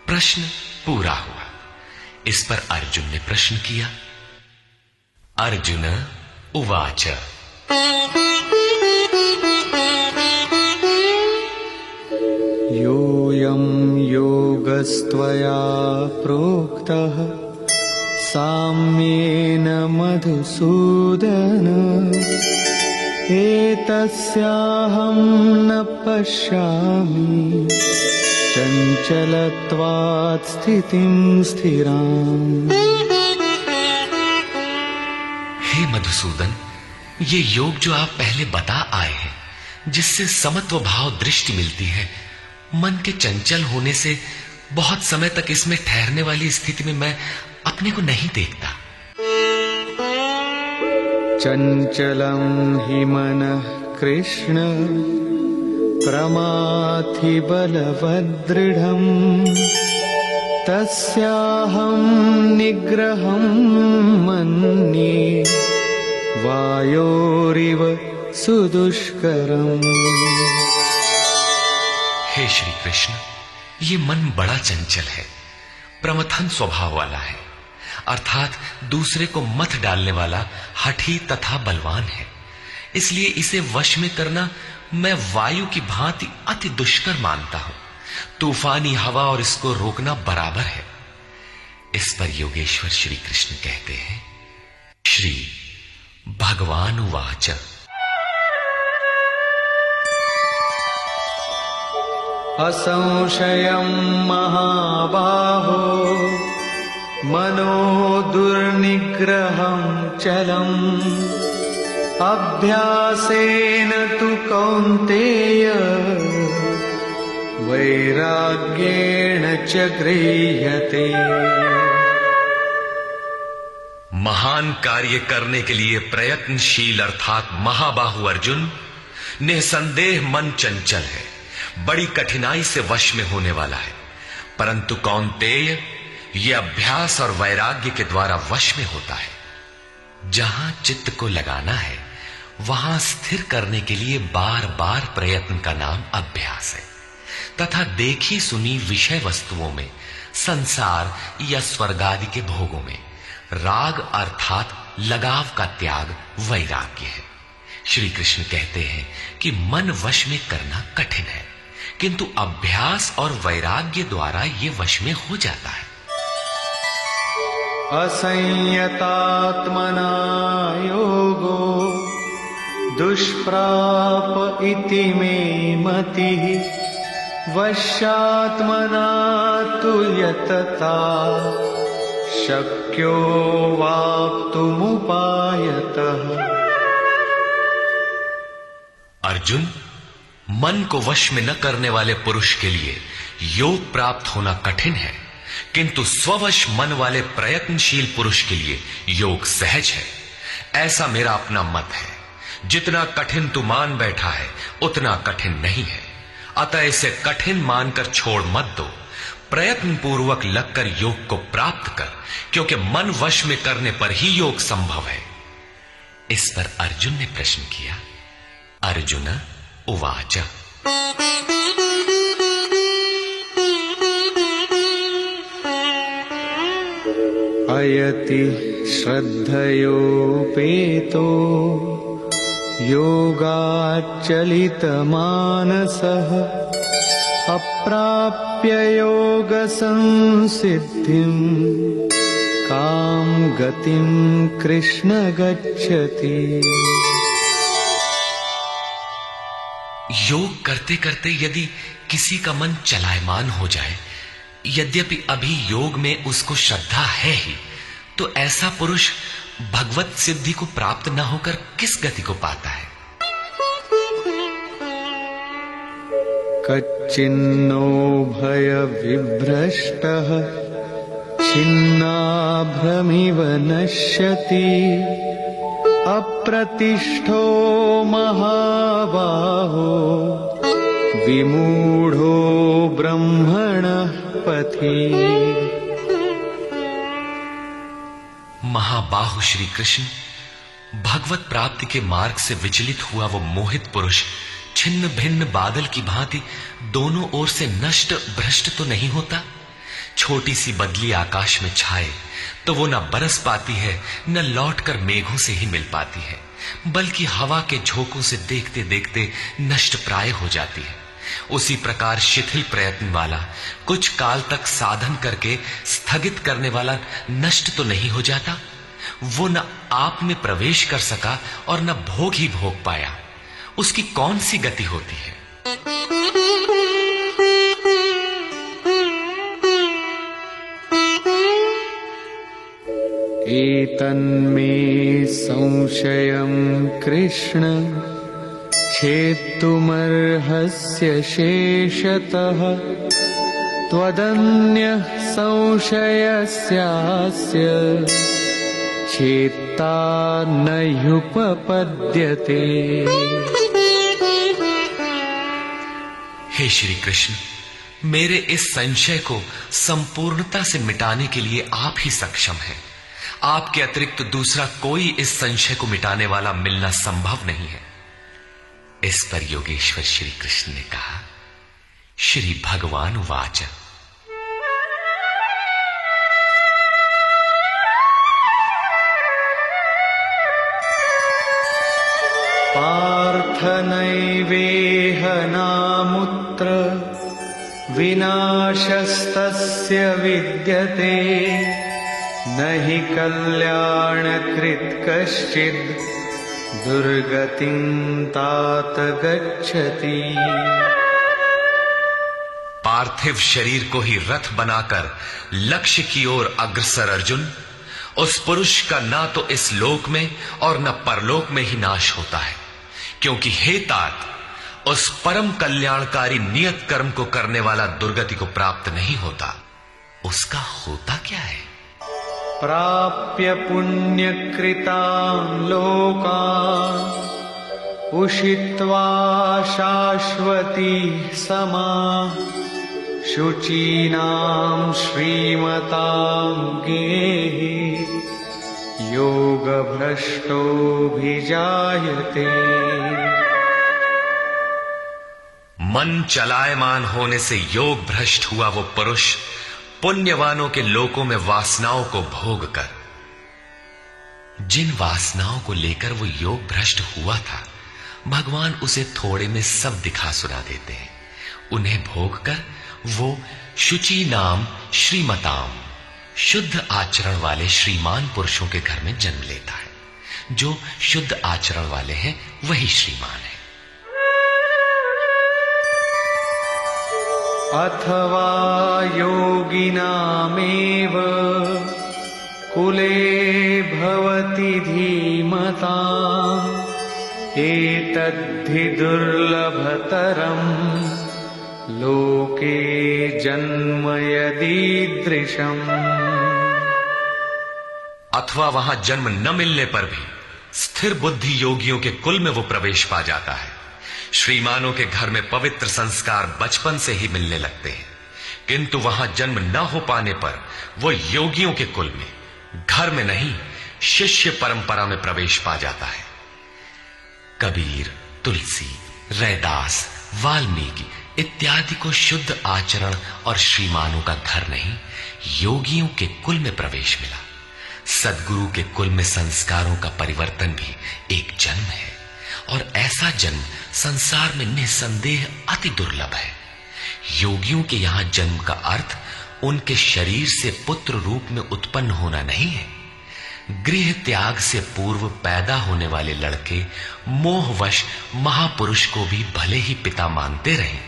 प्रश्न पूरा हुआ। इस पर अर्जुन ने प्रश्न किया। अर्जुन उवाच योऽयं योगस्त्वया प्रोक्तः साम्येन मधुसूदन एतस्याहं न पश्यामि चञ्चलत्वात् स्थितिं स्थिराम्। हे मधुसूदन, ये योग जो आप पहले बता आए हैं, जिससे समत्व भाव दृष्टि मिलती है, मन के चंचल होने से बहुत समय तक इसमें ठहरने वाली स्थिति में मैं अपने को नहीं देखता। चंचलं हि मनः कृष्ण प्रमाथि बलवदृढम् तस्याहं निग्रहं मन्ये वायोरिव सुदुष्करम्। हे श्री कृष्ण, ये मन बड़ा चंचल है, प्रमथन स्वभाव वाला है, अर्थात दूसरे को मत डालने वाला हठी तथा बलवान है। इसलिए इसे वश में करना मैं वायु की भांति अति दुष्कर मानता हूं। तूफानी हवा और इसको रोकना बराबर है। इस पर योगेश्वर श्री कृष्ण कहते हैं, श्री भगवान उवाच असंशयं महाबाहो मनो दुर्निग्रहं चलम् अभ्यासेन तु कौन्तेय वैराग्येण च गृह्यते। महान कार्य करने के लिए प्रयत्नशील अर्थात महाबाहु अर्जुन, निसंदेह मन चंचल है, बड़ी कठिनाई से वश में होने वाला है, परंतु कौन्तेय यह अभ्यास और वैराग्य के द्वारा वश में होता है। जहां चित्त को लगाना है वहां स्थिर करने के लिए बार बार प्रयत्न का नाम अभ्यास है, तथा देखी सुनी विषय वस्तुओं में, संसार या स्वर्ग आदि के भोगों में राग अर्थात लगाव का त्याग वैराग्य है। श्री कृष्ण कहते हैं कि मन वश में करना कठिन है, किंतु अभ्यास और वैराग्य द्वारा ये वश में हो जाता है। असंयतात्मना योगो दुष्प्राप इति मे मतिः वश्यात्मना तु यतता शक्यो वाप्तुमुपायतः। अर्जुन, मन को वश में न करने वाले पुरुष के लिए योग प्राप्त होना कठिन है, किंतु स्ववश मन वाले प्रयत्नशील पुरुष के लिए योग सहज है। ऐसा मेरा अपना मत है। जितना कठिन तू मान बैठा है उतना कठिन नहीं है, अतः इसे कठिन मानकर छोड़ मत दो। प्रयत्न पूर्वक लगकर योग को प्राप्त कर, क्योंकि मन वश में करने पर ही योग संभव है। इस पर अर्जुन ने प्रश्न किया। अर्जुन उवाच अयति श्रद्धयोपेतो योगाच्चलितमानसः अप्राप्य योगसंसिद्धिं कां गतिं कृष्ण गच्छति। योग करते करते यदि किसी का मन चलायमान हो जाए, यद्यपि अभी योग में उसको श्रद्धा है ही, तो ऐसा पुरुष भगवत सिद्धि को प्राप्त न होकर किस गति को पाता है? कच्चिन्नो भय विभ्रष्टः छिन्नाभ्रमिव नश्यति अप्रतिष्ठो महाबाहो विमूढ़ो ब्रह्मणः पथि। महाबाहु श्री कृष्ण भगवत प्राप्ति के मार्ग से विचलित हुआ वो मोहित पुरुष छिन्न भिन्न बादल की भांति दोनों ओर से नष्ट भ्रष्ट तो नहीं होता। छोटी सी बदली आकाश में छाए तो वो न बरस पाती है, न लौटकर मेघों से ही मिल पाती है, बल्कि हवा के झोंकों से देखते देखते नष्ट प्राय हो जाती है। उसी प्रकार शिथिल प्रयत्न वाला, कुछ काल तक साधन करके स्थगित करने वाला नष्ट तो नहीं हो जाता। वो न आप में प्रवेश कर सका और न भोग ही भोग पाया, उसकी कौन सी गति होती है? एतन्मे संशयं कृष्ण छेत्तुमर्हस्य शेषतः त्वदन्यः संशयस्यास्य छेत्ता न ह्युपपद्यते। हे श्री कृष्ण, मेरे इस संशय को संपूर्णता से मिटाने के लिए आप ही सक्षम हैं। आपके अतिरिक्त दूसरा कोई इस संशय को मिटाने वाला मिलना संभव नहीं है। इस पर योगेश्वर श्री कृष्ण ने कहा। श्री भगवान वाच पार्थ नैवेह नामुत्र विनाशस्तस्य विद्यते न हि कल्याणकृत् कश्चित् दुर्गतिं तात गच्छति। पार्थिव शरीर को ही रथ बनाकर लक्ष्य की ओर अग्रसर अर्जुन, उस पुरुष का ना तो इस लोक में और न परलोक में ही नाश होता है, क्योंकि हे तात, उस परम कल्याणकारी नियत कर्म को करने वाला दुर्गति को प्राप्त नहीं होता। उसका होता क्या है? प्राप्य पुण्यकृतान् लोकान् उषित्वा शाश्वती समाः शुचीनां श्रीमतां गेहि योगभ्रष्टोऽभिजायते। मन चलायमान होने से योग भ्रष्ट हुआ वो पुरुष पुण्यवानों के लोकों में वासनाओं को भोग कर, जिन वासनाओं को लेकर वो योग भ्रष्ट हुआ था, भगवान उसे थोड़े में सब दिखा सुना देते हैं। उन्हें भोग कर वो शुचि नाम श्रीमताम, शुद्ध आचरण वाले श्रीमान पुरुषों के घर में जन्म लेता है। जो शुद्ध आचरण वाले हैं वही श्रीमान है। अथवा योगिनामेव कुले भवति धीमताम् एतद्धि दुर्लभतरम् लोके जन्म यदीदृशम्। अथवा वहां जन्म न मिलने पर भी स्थिर बुद्धि योगियों के कुल में वो प्रवेश पा जाता है। श्रीमानों के घर में पवित्र संस्कार बचपन से ही मिलने लगते हैं, किंतु वहां जन्म न हो पाने पर वो योगियों के कुल में, घर में नहीं, शिष्य परंपरा में प्रवेश पा जाता है। कबीर, तुलसी, रैदास, वाल्मीकि इत्यादि को शुद्ध आचरण और श्रीमानों का घर नहीं, योगियों के कुल में प्रवेश मिला। सद्गुरु के कुल में संस्कारों का परिवर्तन भी एक जन्म है, और ऐसा जन्म संसार में निसंदेह अति दुर्लभ है। योगियों के यहां जन्म का अर्थ उनके शरीर से पुत्र रूप में उत्पन्न होना नहीं है। गृह त्याग से पूर्व पैदा होने वाले लड़के मोहवश महापुरुष को भी भले ही पिता मानते रहे,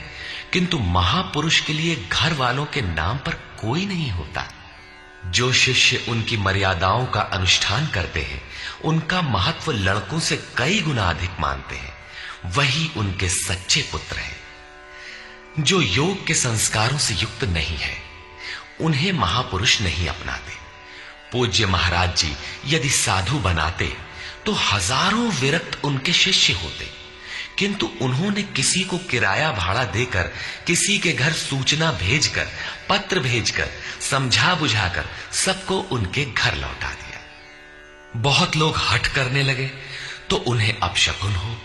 किंतु महापुरुष के लिए घर वालों के नाम पर कोई नहीं होता। जो शिष्य उनकी मर्यादाओं का अनुष्ठान करते हैं, उनका महत्व लड़कों से कई गुना अधिक मानते हैं, वही उनके सच्चे पुत्र हैं। जो योग के संस्कारों से युक्त नहीं है, उन्हें महापुरुष नहीं अपनाते। पूज्य महाराज जी यदि साधु बनाते तो हजारों विरक्त उनके शिष्य होते, किंतु उन्होंने किसी को किराया भाड़ा देकर, किसी के घर सूचना भेजकर, पत्र भेजकर, समझा बुझाकर सबको उनके घर लौटा दिया। बहुत लोग हठ करने लगे तो उन्हें अपशकुन हो,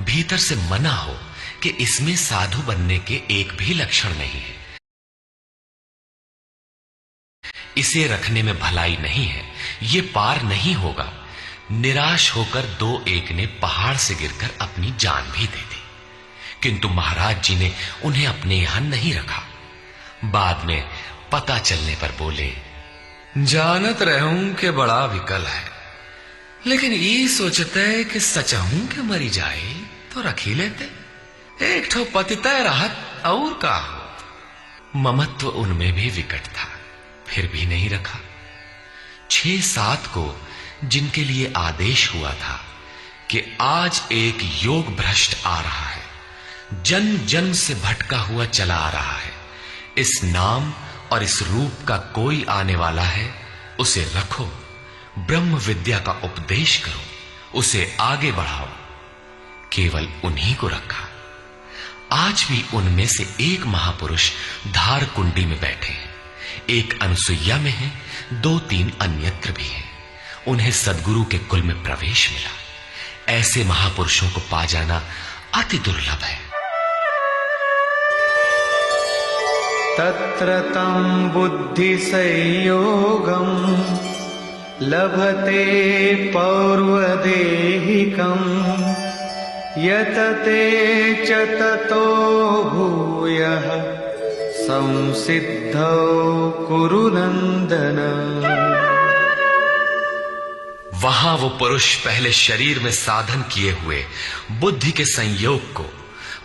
भीतर से मना हो कि इसमें साधु बनने के एक भी लक्षण नहीं है, इसे रखने में भलाई नहीं है, ये पार नहीं होगा। निराश होकर दो एक ने पहाड़ से गिरकर अपनी जान भी दे दी, किंतु महाराज जी ने उन्हें अपने यहां नहीं रखा। बाद में पता चलने पर बोले, जानत रहूं कि बड़ा विकल है, लेकिन ये सोचते है कि सचहूं के मरी जाए तो रख ही लेते, एक ठो पतितय राहत और का हो। ममत्व उनमें भी विकट था, फिर भी नहीं रखा। 6-7 को जिनके लिए आदेश हुआ था कि आज एक योग भ्रष्ट आ रहा है, जन्म जन्म से भटका हुआ चला आ रहा है, इस नाम और इस रूप का कोई आने वाला है, उसे रखो, ब्रह्म विद्या का उपदेश करो, उसे आगे बढ़ाओ। केवल उन्हीं को रखा। आज भी उनमें से एक महापुरुष धार कुंडी में बैठे हैं, एक अनसुईया में है, 2-3 अन्यत्र भी हैं। उन्हें सद्गुरु के कुल में प्रवेश मिला। ऐसे महापुरुषों को पा जाना अति दुर्लभ है। तत्र तं बुद्धि संयोगं लभते पौर्वदेहिकं यतते च ततो भूयः संसिद्धौ कुरु नंदन। वहां वो पुरुष पहले शरीर में साधन किए हुए बुद्धि के संयोग को,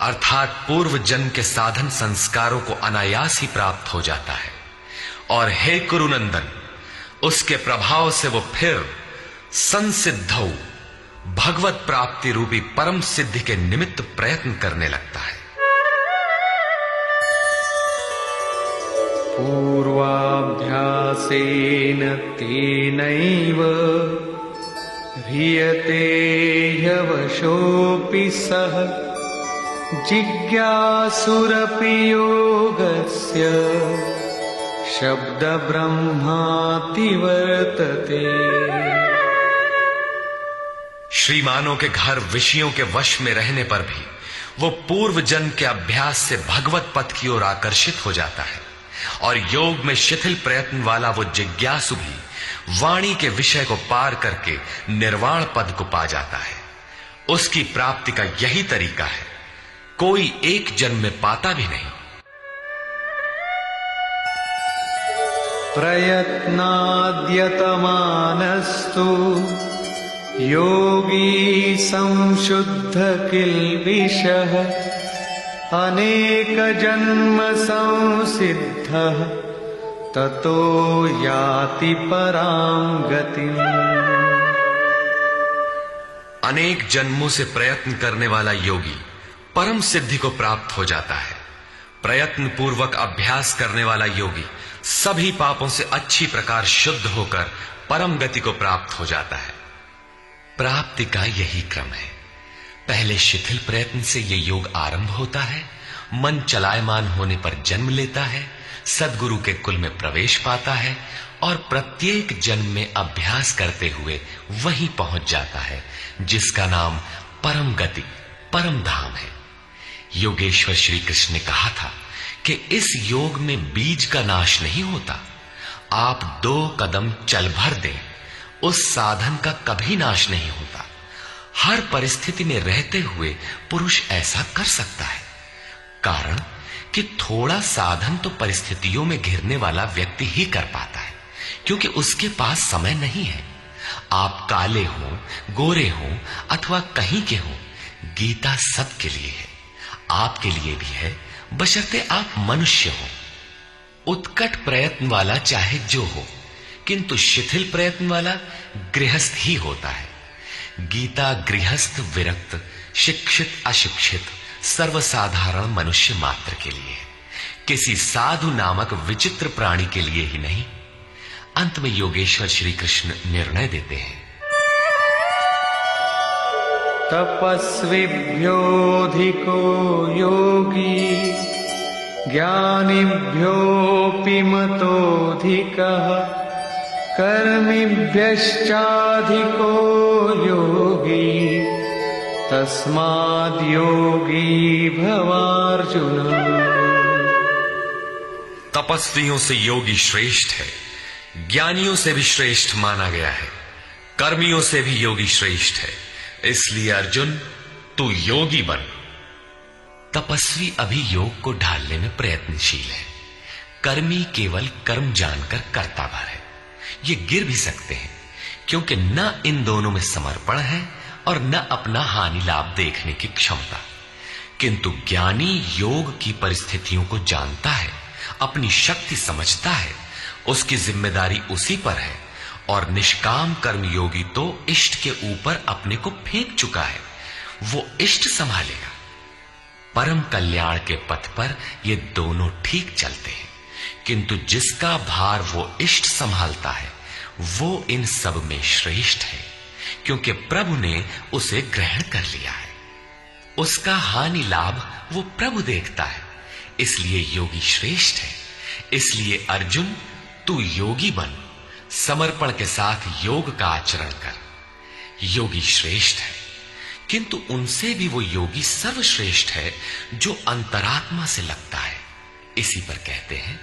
अर्थात पूर्व जन्म के साधन संस्कारों को अनायास ही प्राप्त हो जाता है, और हे कुरुनंदन, उसके प्रभाव से वो फिर संसिद्धौ, भगवत प्राप्ति रूपी परम सिद्धि के निमित्त प्रयत्न करने लगता है। पूर्वाभ्यासेन तेनैव ह्रियते ह्यवशोऽपि सः जिज्ञासुरपि योगस्य शब्द ब्रह्माति वर्तते। श्रीमानों के घर विषयों के वश में रहने पर भी वो पूर्व जन्म के अभ्यास से भगवत पथ की ओर आकर्षित हो जाता है, और योग में शिथिल प्रयत्न वाला वो जिज्ञासु भी वाणी के विषय को पार करके निर्वाण पद को पा जाता है। उसकी प्राप्ति का यही तरीका है, कोई एक जन्म में पाता भी नहीं। प्रयत्नाद्यतमानस्तु योगी संशुद्ध किल्बिषः अनेक जन्म संसिद्धः ततो याति परां गतिम्। अनेक जन्मों से प्रयत्न करने वाला योगी परम सिद्धि को प्राप्त हो जाता है। प्रयत्न पूर्वक अभ्यास करने वाला योगी सभी पापों से अच्छी प्रकार शुद्ध होकर परम गति को प्राप्त हो जाता है। प्राप्ति का यही क्रम है। पहले शिथिल प्रयत्न से यह योग आरंभ होता है, मन चलायमान होने पर जन्म लेता है, सद्गुरु के कुल में प्रवेश पाता है और प्रत्येक जन्म में अभ्यास करते हुए वहीं पहुंच जाता है जिसका नाम परम गति, परम धाम है। योगेश्वर श्री कृष्ण ने कहा था कि इस योग में बीज का नाश नहीं होता। आप 2 कदम चल भर दें, उस साधन का कभी नाश नहीं होता। हर परिस्थिति में रहते हुए पुरुष ऐसा कर सकता है। कारण कि थोड़ा साधन तो परिस्थितियों में घिरने वाला व्यक्ति ही कर पाता है, क्योंकि उसके पास समय नहीं है। आप काले हो, गोरे हो अथवा कहीं के हो, गीता सबके लिए है, आपके लिए भी है, बशर्ते आप मनुष्य हो। उत्कट प्रयत्न वाला चाहे जो हो, किंतु शिथिल प्रयत्न वाला गृहस्थ ही होता है। गीता गृहस्थ, विरक्त, शिक्षित, अशिक्षित, सर्वसाधारण मनुष्य मात्र के लिए है, किसी साधु नामक विचित्र प्राणी के लिए ही नहीं। अंत में योगेश्वर श्री कृष्ण निर्णय देते हैं, तपस्विभ्योऽधिको योगी ज्ञानिभ्योऽपि मतोऽधिकः कर्मिभ्यश्चाधिको योगी तस्माद् योगी भवार्जुन। तपस्वियों से योगी श्रेष्ठ है, ज्ञानियों से भी श्रेष्ठ माना गया है, कर्मियों से भी योगी श्रेष्ठ है। इसलिए अर्जुन, तू योगी बन। तपस्वी अभी योग को ढालने में प्रयत्नशील है, कर्मी केवल कर्म जानकर करता भर है। ये गिर भी सकते हैं, क्योंकि न इन दोनों में समर्पण है और न अपना हानि लाभ देखने की क्षमता। किंतु ज्ञानी योग की परिस्थितियों को जानता है, अपनी शक्ति समझता है, उसकी जिम्मेदारी उसी पर है। और निष्काम कर्म योगी तो इष्ट के ऊपर अपने को फेंक चुका है, वो इष्ट संभालेगा। परम कल्याण के पथ पर ये दोनों ठीक चलते हैं, किंतु जिसका भार वो इष्ट संभालता है वो इन सब में श्रेष्ठ है, क्योंकि प्रभु ने उसे ग्रहण कर लिया है। उसका हानि लाभ वो प्रभु देखता है, इसलिए योगी श्रेष्ठ है। इसलिए अर्जुन, तू योगी बन, समर्पण के साथ योग का आचरण कर। योगी श्रेष्ठ है, किंतु उनसे भी वो योगी सर्वश्रेष्ठ है जो अंतरात्मा से लगता है। इसी पर कहते हैं,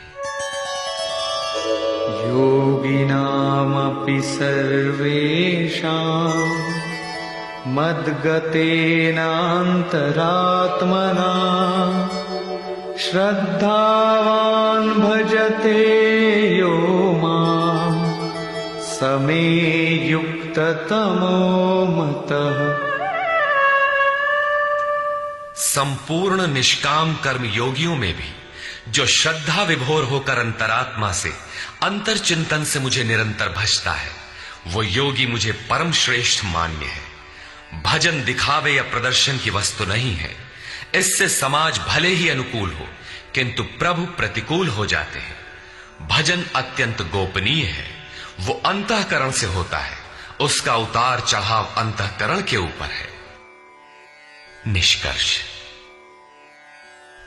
योगिनामपि सर्वेषां मद्गतेनान्तरात्मना श्रद्धावान् भजते यो मां समे युक्ततमो मतः। संपूर्ण निष्काम कर्म योगियों में भी जो श्रद्धा विभोर होकर अंतरात्मा से, अंतर चिंतन से मुझे निरंतर भजता है, वो योगी मुझे परम श्रेष्ठ मान्य है। भजन दिखावे या प्रदर्शन की वस्तु नहीं है। इससे समाज भले ही अनुकूल हो, किंतु प्रभु प्रतिकूल हो जाते हैं। भजन अत्यंत गोपनीय है, वो अंतःकरण से होता है, उसका उतार चढ़ाव अंतःकरण के ऊपर है। निष्कर्ष,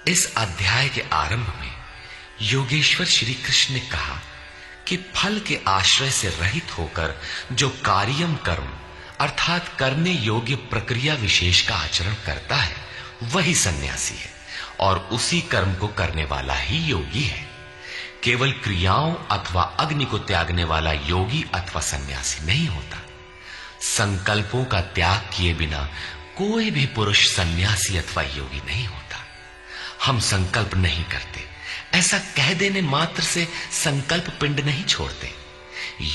इस अध्याय के आरंभ में योगेश्वर श्री कृष्ण ने कहा कि फल के आश्रय से रहित होकर जो कार्यम कर्म अर्थात करने योग्य प्रक्रिया विशेष का आचरण करता है वही सन्यासी है, और उसी कर्म को करने वाला ही योगी है। केवल क्रियाओं अथवा अग्नि को त्यागने वाला योगी अथवा सन्यासी नहीं होता। संकल्पों का त्याग किए बिना कोई भी पुरुष सन्यासी अथवा योगी नहीं होता। हम संकल्प नहीं करते, ऐसा कह देने मात्र से संकल्प पिंड नहीं छोड़ते।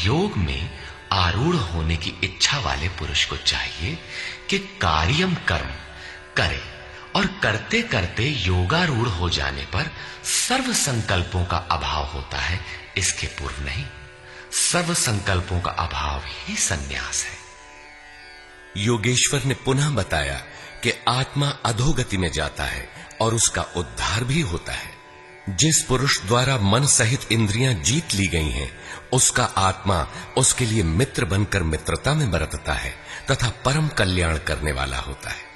योग में आरूढ़ होने की इच्छा वाले पुरुष को चाहिए कि कार्यम कर्म करे, और करते करते योगारूढ़ हो जाने पर सर्व संकल्पों का अभाव होता है, इसके पूर्व नहीं। सर्व संकल्पों का अभाव ही संन्यास है। योगेश्वर ने पुनः बताया कि आत्मा अधोगति में जाता है और उसका उद्धार भी होता है। जिस पुरुष द्वारा मन सहित इंद्रियां जीत ली गई हैं, उसका आत्मा उसके लिए मित्र बनकर मित्रता में बरतता है तथा परम कल्याण करने वाला होता है।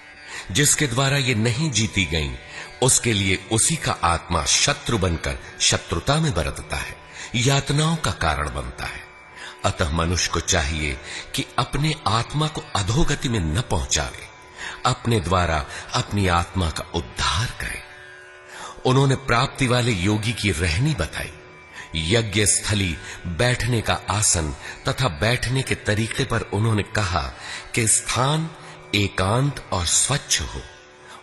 जिसके द्वारा ये नहीं जीती गई, उसके लिए उसी का आत्मा शत्रु बनकर शत्रुता में बरतता है, यातनाओं का कारण बनता है। अतः मनुष्य को चाहिए कि अपने आत्मा को अधोगति में न पहुंचावे, अपने द्वारा अपनी आत्मा का उद्धार करे। उन्होंने प्राप्ति वाले योगी की रहनी बताई। यज्ञ स्थली, बैठने का आसन तथा बैठने के तरीके पर उन्होंने कहा कि स्थान एकांत और स्वच्छ हो,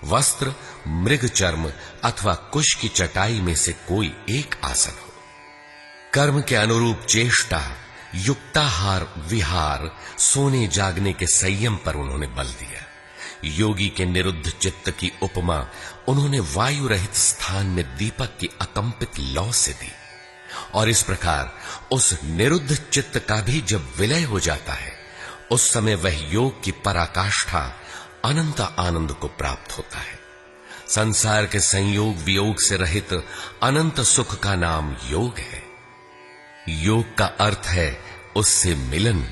वस्त्र मृग चर्म अथवा कुश की चटाई में से कोई एक आसन हो। कर्म के अनुरूप चेष्टा, युक्ताहार विहार, सोने जागने के संयम पर उन्होंने बल दिया। योगी के निरुद्ध चित्त की उपमा उन्होंने वायु रहित स्थान में दीपक की अकंपित लौ से दी, और इस प्रकार उस निरुद्ध चित्त का भी जब विलय हो जाता है, उस समय वह योग की पराकाष्ठा अनंत आनंद को प्राप्त होता है। संसार के संयोग वियोग से रहित अनंत सुख का नाम योग है। योग का अर्थ है उससे मिलन।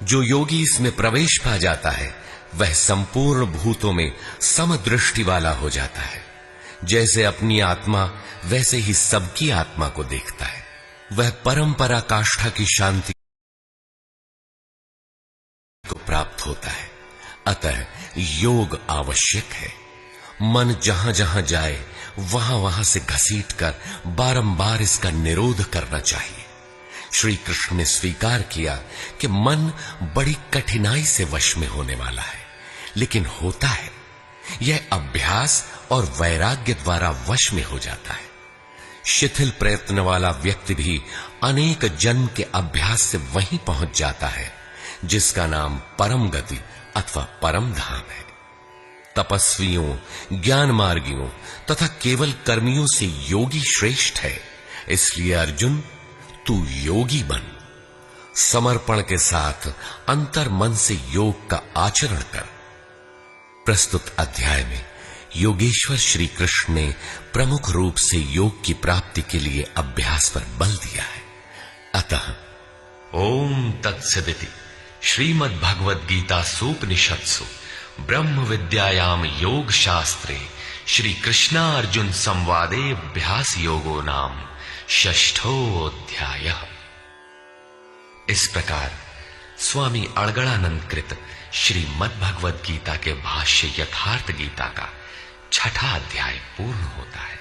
जो योगी इसमें प्रवेश पा जाता है, वह संपूर्ण भूतों में समदृष्टि वाला हो जाता है। जैसे अपनी आत्मा वैसे ही सबकी आत्मा को देखता है। वह परम पराकाष्ठा की शांति को प्राप्त होता है। अतः योग आवश्यक है। मन जहां जहां जाए वहां वहां से घसीटकर बारंबार इसका निरोध करना चाहिए। श्री कृष्ण ने स्वीकार किया कि मन बड़ी कठिनाई से वश में होने वाला है, लेकिन होता है। यह अभ्यास और वैराग्य द्वारा वश में हो जाता है। शिथिल प्रयत्न वाला व्यक्ति भी अनेक जन्म के अभ्यास से वहीं पहुंच जाता है जिसका नाम परम गति अथवा परम धाम है। तपस्वियों, ज्ञान मार्गियों तथा केवल कर्मियों से योगी श्रेष्ठ है। इसलिए अर्जुन, तू योगी बन। समर्पण के साथ अंतर मन से योग का आचरण कर। प्रस्तुत अध्याय में योगेश्वर श्री कृष्ण ने प्रमुख रूप से योग की प्राप्ति के लिए अभ्यास पर बल दिया है। अतः ओम तत्सदिति श्रीमद् भगवद गीता सूपनिषत्सु ब्रह्म विद्यायाम योग शास्त्रे श्री कृष्णार्जुन संवादे अभ्यास योगो नाम षष्ठोऽध्यायः। इस प्रकार स्वामी अड़गड़ानंद कृत श्रीमद् भगवद गीता के भाष्य यथार्थ गीता का छठा अध्याय पूर्ण होता है।